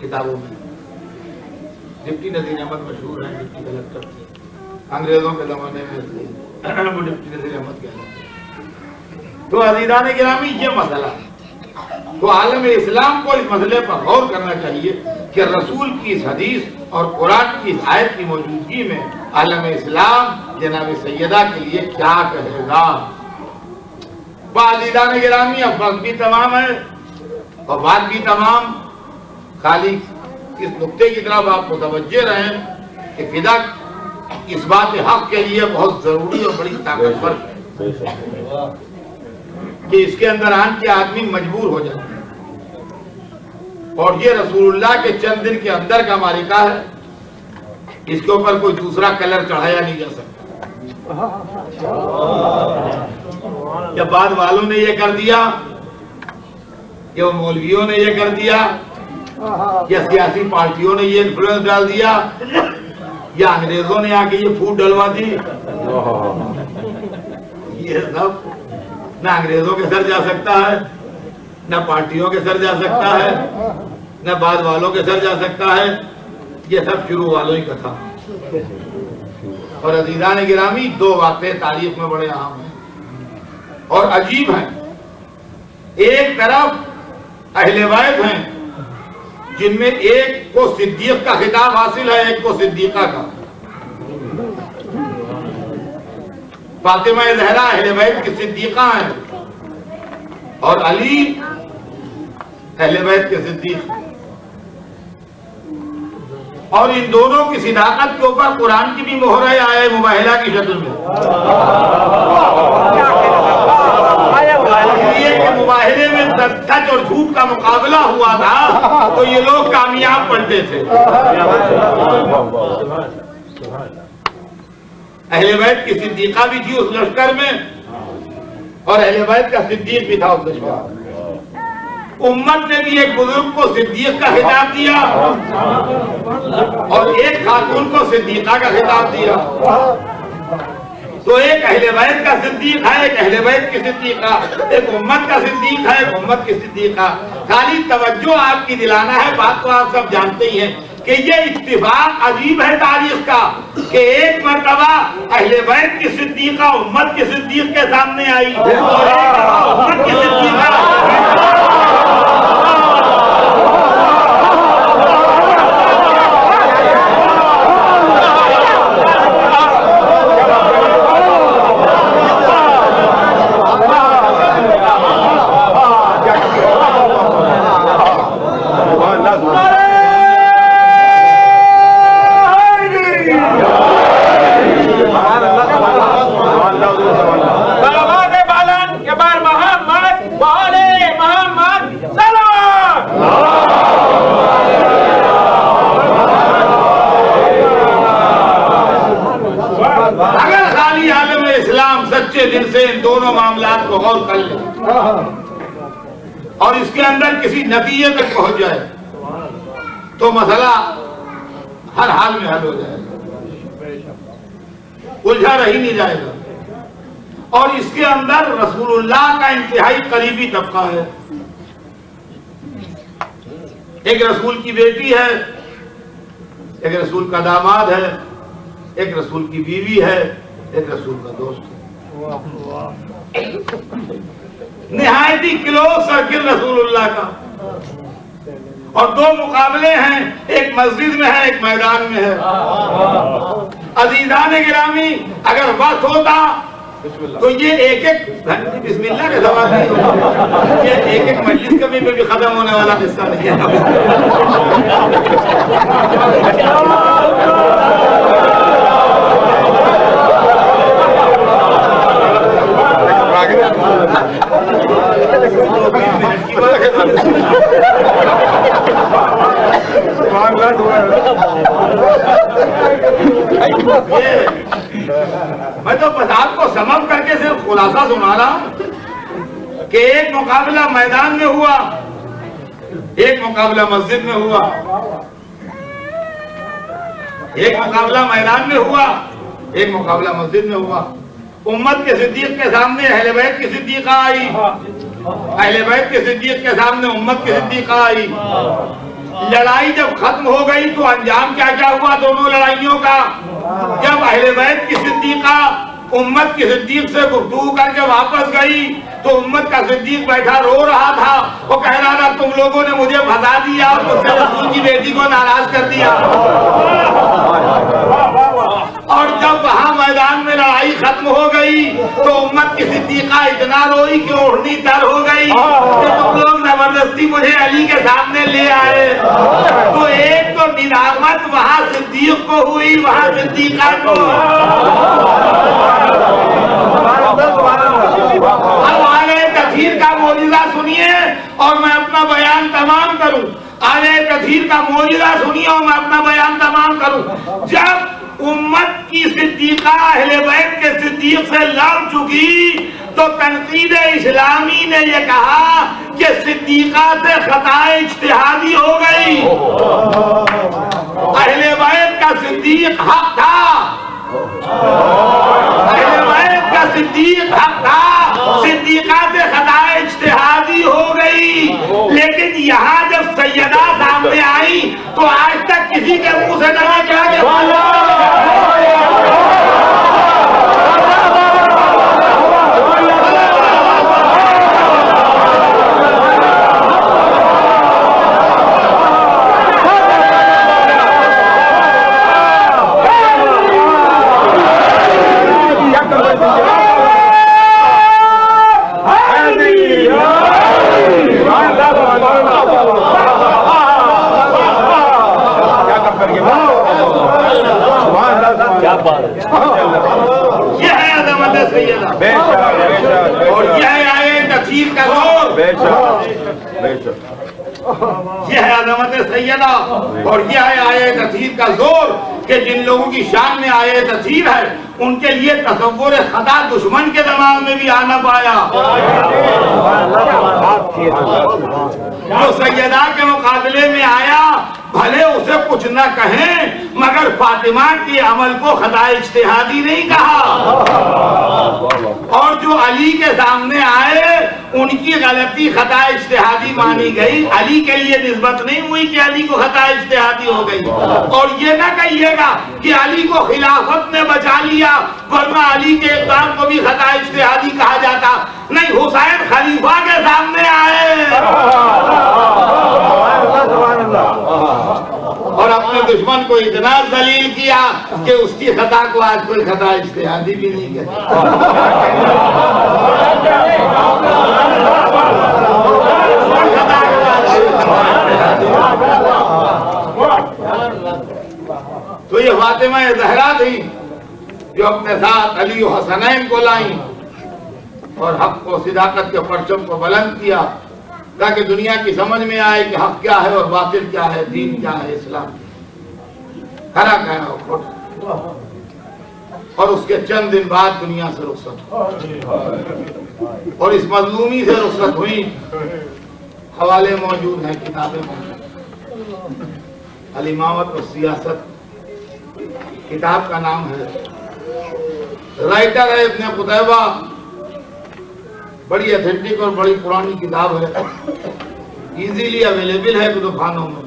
किताबों में। डिप्टी नजीर अहमद मशहूर है, डिप्टी कलेक्टर थे अंग्रेजों के जमाने में, वो डिप्टी नजीर अहमद कहलाते। तो अज़ीज़ान गिरामी ये मसला है, तो आलम इस्लाम को इस मसले पर गौर करना चाहिए कि रसूल की इस हदीस और कुरान की इस आयत की मौजूदगी में आलम इस्लाम जनाब सैयदा के लिए क्या कहेगा। अज़ीज़ान गिरामी अब वक्त भी तमाम है और बात भी तमाम, खाली इस नुक्ते की तरफ आप मुतवज्जे रहें कि फिदा इस बात हक के लिए बहुत जरूरी और बड़ी ताकतवर है कि इसके अंदर आन के आदमी मजबूर हो जाए। और ये रसूलुल्लाह के चंद दिन के अंदर का मालिका है, इसके ऊपर कोई दूसरा कलर चढ़ाया नहीं जा सकता। या बाद वालों ने ये कर दिया, या मौलवियों ने ये कर दिया, या सियासी पार्टियों ने ये इन्फ्लुएंस डाल दिया, या अंग्रेजों ने आके ये फूट डलवा दी। ये सब ना अंग्रेजों के सर जा सकता है, न पार्टियों के सर जा सकता है, न बाद वालों के सर जा सकता है। ये सब शुरू वालों ही का था। और अजीजान गिरामी, दो वाक़े तारीख में बड़े अहम हैं और अजीब हैं। एक तरफ अहले बैत हैं जिनमें एक को सिद्दीक का खिताब हासिल है, एक को सिद्दीका का। फातिमा ज़हरा अहले बैत की सिद्दीका है और अली अहले बैत के सिद्दीक। और इन दोनों की सिदाकत के ऊपर कुरान की भी मोहर आए मुबाहिला की शक्ल में। इसलिए कि मुबाहिले में सच और झूठ का मुकाबला हुआ था तो ये लोग कामयाब बनते थे। अहले बैत की सिद्दीका भी थी उस लश्कर में और अहले बैत का सिद्दीक भी था उस लश्कर में। उम्मत ने भी एक बुजुर्ग को सिद्दीक का खिताब दिया और एक खातून को सिद्दीका का खिताब दिया। तो एक अहले बैत का सिद्दीक है, एक अहले बैत की सिद्दीका, एक उम्मत का सिद्दीक है, एक उम्मत की सिद्दीका। खाली तवज्जो आपकी दिलाना है, बात तो आप सब जानते ही हैं कि ये इत्तिफाक अजीब है तारीख का कि एक मर्तबा अहले बैत की सिद्दीका उम्मत की सिद्दीक के सामने आई और एक दफा उम्मत की सिद्दीका सच्चे दिल से इन दोनों मामलात को गौर कर ले और इसके अंदर किसी नतीजे तक पहुंच जाए तो मसला हर हाल में हल हो जाएगा, उलझा रही नहीं जाएगा। और इसके अंदर रसूलुल्लाह का इंतहाई करीबी तबका है। एक रसूल की बेटी है, एक रसूल का दामाद है, एक रसूल की बीवी है, एक रसूल का दोस्त है। निहायती क्लोज सर्किल रसूलुल्लाह का। और दो मुकाबले हैं, एक मस्जिद में है, एक मैदान में है। अजीजान गिरामी, अगर वक्त होता तो ये एक एक बिस्मिल्लाह के सवाल नहीं होता, ये एक एक मजलिस कभी भी खत्म होने वाला किस्सा नहीं मैं तो बस आपको समझ करके सिर्फ खुलासा सुना रहा हूं कि एक मुकाबला मैदान में हुआ, एक मुकाबला मस्जिद में हुआ। एक मुकाबला मैदान में हुआ, एक मुकाबला मस्जिद में हुआ। उम्मत के सिद्दीक के सामने अहले बैत की सिद्दीका आई, अहले बैत के सिद्दीक के सामने उम्मत की सिद्दीका आई। लड़ाई जब खत्म हो गई तो अंजाम क्या क्या हुआ दोनों लड़ाइयों का? जब अहले बैत की सिद्दीका उम्मत की सिद्दीक से गुफ्तगू करके वापस गई तो उम्मत का सिद्दीक बैठा रो रहा था। वो कह रहा था तुम लोगों ने मुझे फंसा दिया और मुझसे रसूल की बेटी को नाराज कर दिया। और और जब वहाँ मैदान में लड़ाई खत्म हो गई तो उम्मत की सिद्दीका इतना रोई कि ओढ़नी तर हो गई कि तुम लोग जबरदस्ती मुझे अली के सामने ले आए। तो एक तो निदामत वहाँ सिद्दीक को हुई, वहाँ सिद्दीका को। अब आगे तफसीर का मौजूदा सुनिए और मैं अपना बयान तमाम करूं। आगे तफसीर का मौजूदा सुनिए और मैं अपना बयान तमाम करूं। जब उम्मत की सिद्दीका अहले बैत के सिद्दीक से लड़ चुकी तो तनकीद इस्लामी ने यह कहा कि सिद्दीका से खताए इज्तिहादी हो गई। अहले बैत का सिद्दीक हक था, अहले बैत का सिद्दीक हक था, सिद्दीका से खताए इज्तिहादी हो गई। लेकिन यहाँ जब सैयदा सामने आई तो आज तक किसी के मुंह से ना क्या यह है अज़मत सैयदा और यह आए तफसीर का जोर। यह है अज़मत सैयदा और यह है आए तफसीर का जोर कि जिन लोगों की शान में आए तफसीर है उनके लिए तसव्वुर खता दुश्मन के दिमाग में भी आना पाया। जो सैयदा के मुकाबले में आया भले उसे कुछ न कहें मगर फातिमा के अमल को खता इज्तिहादी नहीं कहा। और जो अली के सामने आए उनकी गलती खता इज्तिहादी मानी गई। अली के लिए निस्बत नहीं हुई कि अली को खता इज्तिहादी हो गई। और ये ना कहिएगा कि अली को खिलाफत ने बचा लिया वरना अली के इक़दाम को भी खता इज्तिहादी कहा जाता। नहीं, हुसैन खलीफा के सामने आए और अपने दुश्मन को इतना दलील किया कि उसकी खता को आज कोई खता इज्तिहादी भी नहीं कहता। तो ये फातिमा ज़हरा थी जो अपने साथ अली और हसनैन को लाई और हक को सिदाकत के परचम को बुलंद किया ताकि दुनिया की समझ में आए कि हक क्या है और बातिल क्या है, दीन क्या है, इस्लाम खरा क्या है और खोटा। और उसके चंद दिन बाद दुनिया से रुखसत और इस मजलूमी से रुखसत हुई। हवाले मौजूद हैं, किताबें मौजूद। अल-इमामत और सियासत किताब का नाम है। राइटर है इब्न कुतैबा, बड़ी अथेंटिक और बड़ी पुरानी किताब है। इजीली अवेलेबल है कुतुबखानों में,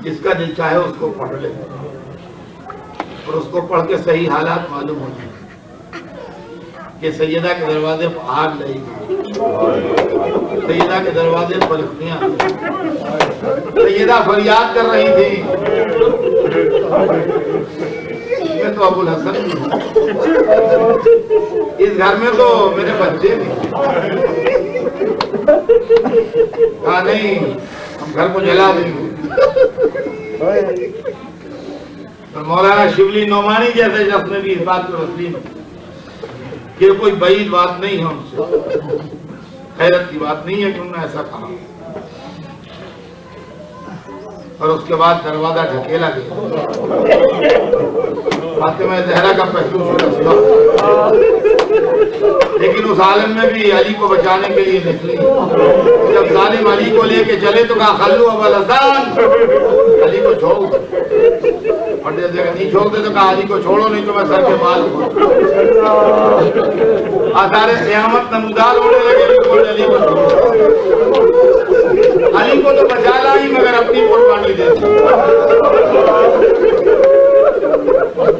जिसका दिल चाहे उसको पढ़ ले और उसको पढ़ के सही हालात मालूम हो जाए कि सैयदा के दरवाजे पर आग लगी, सैयदा के दरवाजे पर लकड़ियां, सैयदा फरियाद कर रही थी। मैं तो अबुल हसन इस घर में तो मेरे बच्चे भी कहा नहीं हम घर को जला देंगे। तो मौलाना शिबली नोमानी जैसे शख्स ने भी इस बात को तस्लीम कि कोई बईद बात नहीं है उनसे, हैरत की बात नहीं है कि उन्होंने ऐसा कहा। और उसके बाद दरवाजा ढकेला गया। फातिमा ज़हरा का पहलू शुरू, लेकिन उस आलम में भी अली को बचाने के लिए निकली। जब जालिम अली को लेके चले तो कहा खल्लू अबुल हसन, अली को छोड़ो। और जगह नहीं छोड़ते तो कहा अली को छोड़ो नहीं तो मैं सर के बाल आसारे क़यामत नमूदार होने लगे। अली को छोड़ो, अली को तो बचा ला ही मगर अपनी कुर्बानी दे दी।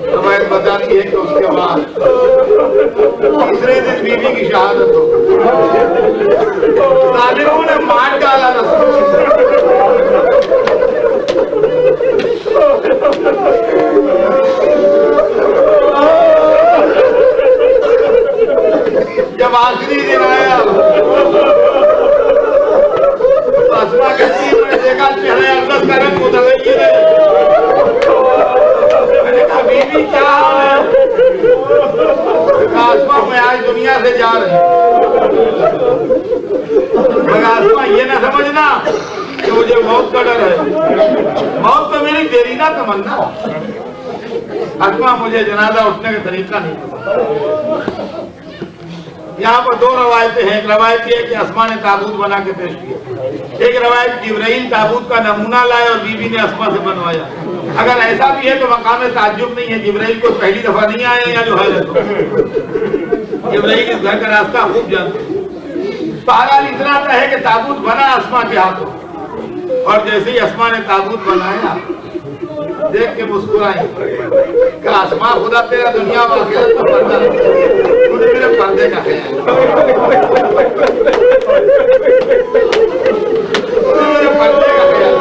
हमारे बताती है कि उसके बाद तीसरे दिन बीवी की शहादत हो गई। तालिबों ने मार डाला रसूल। तो अस्मा कहती है मैंने देखा चेहरे अरदस का रंग उतर रही है। मैंने कहा बीबी क्या हाल है? कहा अस्मा मैं आज दुनिया से जा रही हूँ। मगर अस्मा ये ना समझना कि मुझे मौत का डर है, मौत तो मेरी देरीना तमन्ना। अस्मा मुझे जनाजा उठने का तरीका नहीं पता। यहाँ पर दो रवायतें हैं। एक रवायत ये है कि अस्मा ने ताबूत बना के पेश किया, एक रवायत जिब्राइल ताबूत का नमूना लाए और बीबी ने अस्मा से बनवाया। अगर ऐसा भी है तो मकाम ताज्जुब नहीं है, जिब्राइल को पहली दफा नहीं आया या जो है तो जिब्राइल इस घर का रास्ता खूब जानते। बहरहाल इतना है कि ताबूत बना अस्मा के हाथों, और जैसे ही अस्मा ने ताबूत बनाया देख के मुस्कुराई। कहा अस्मा खुदा तेरा दुनिया में आखिरत में पर्दा मुझे मेरे पर्दे का ख्याल, मेरे पर्दे का ख्याल।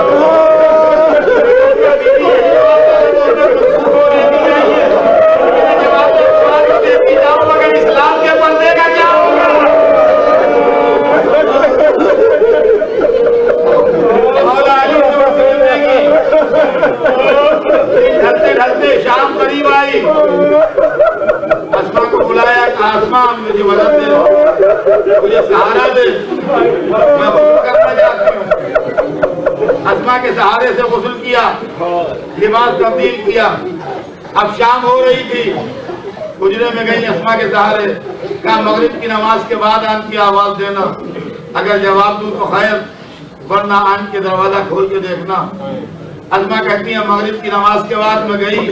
मगर इस्लाम के पर्दे का क्या होगा? ढलते ढलते शाम करीब आई। अस्मा को बुलाया, कहा अस्मा मुझे मदद दे, मुझे सहारा दे, मैं गुस्ल करना चाहती हूँ। अस्मा के सहारे से गुस्ल किया, लिबास तब्दील किया। अब शाम हो रही थी, गुजरे में गई अस्मा के सहारे। कहा मगरिब की नमाज के बाद आन की आवाज देना, अगर जवाब दूं तो खैर, वरना आन के दरवाजा खोल के देखना। अस्मा कहती है मगरिब की नमाज के बाद मैं गई,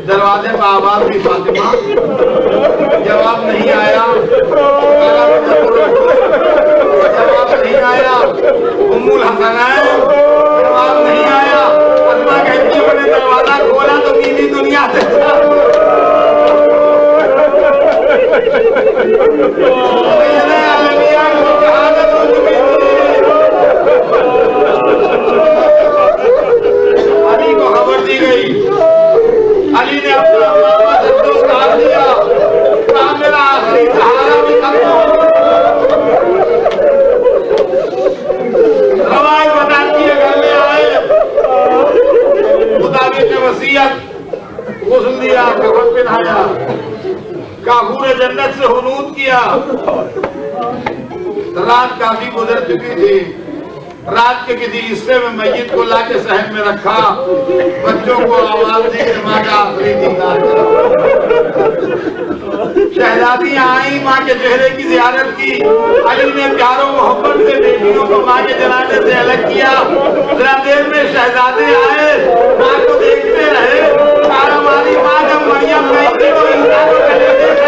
दरवाजे पर आवाज भी फातिमा, जवाब नहीं आया। जवाब नहीं आया। उम्मुल हसनैन, जवाब नहीं आया। अस्मा कहती है मैंने दरवाजा खोला तो बीवी दुनिया से अली को खबर दी गई। अली ने अपना कहा दिया, कहा मेरा आखिरी सहारा भी खत्म हो गया। रवायत बताती है घर में आए, मुताबिक वसीयत, गुस्ल दिया, कफन पहनाया, काफूर जन्नत से हुनूद किया। रात काफी गुजर चुकी थी। रात के किसी हिस्से में मस्जिद को लाके सहन में रखा, बच्चों को आवाज दी कि माँ का आखिरी दीदार करो। शहजादियां आई, माँ के चेहरे की जियारत की। अली ने प्यारों मोहब्बत से बेटियों को माँ के जनाजे से अलग किया। जरा देर में शहजादे आए, माँ को देखते रहे। हमारी माँ जब मरियम गई थी तो इंसान को कलेजे से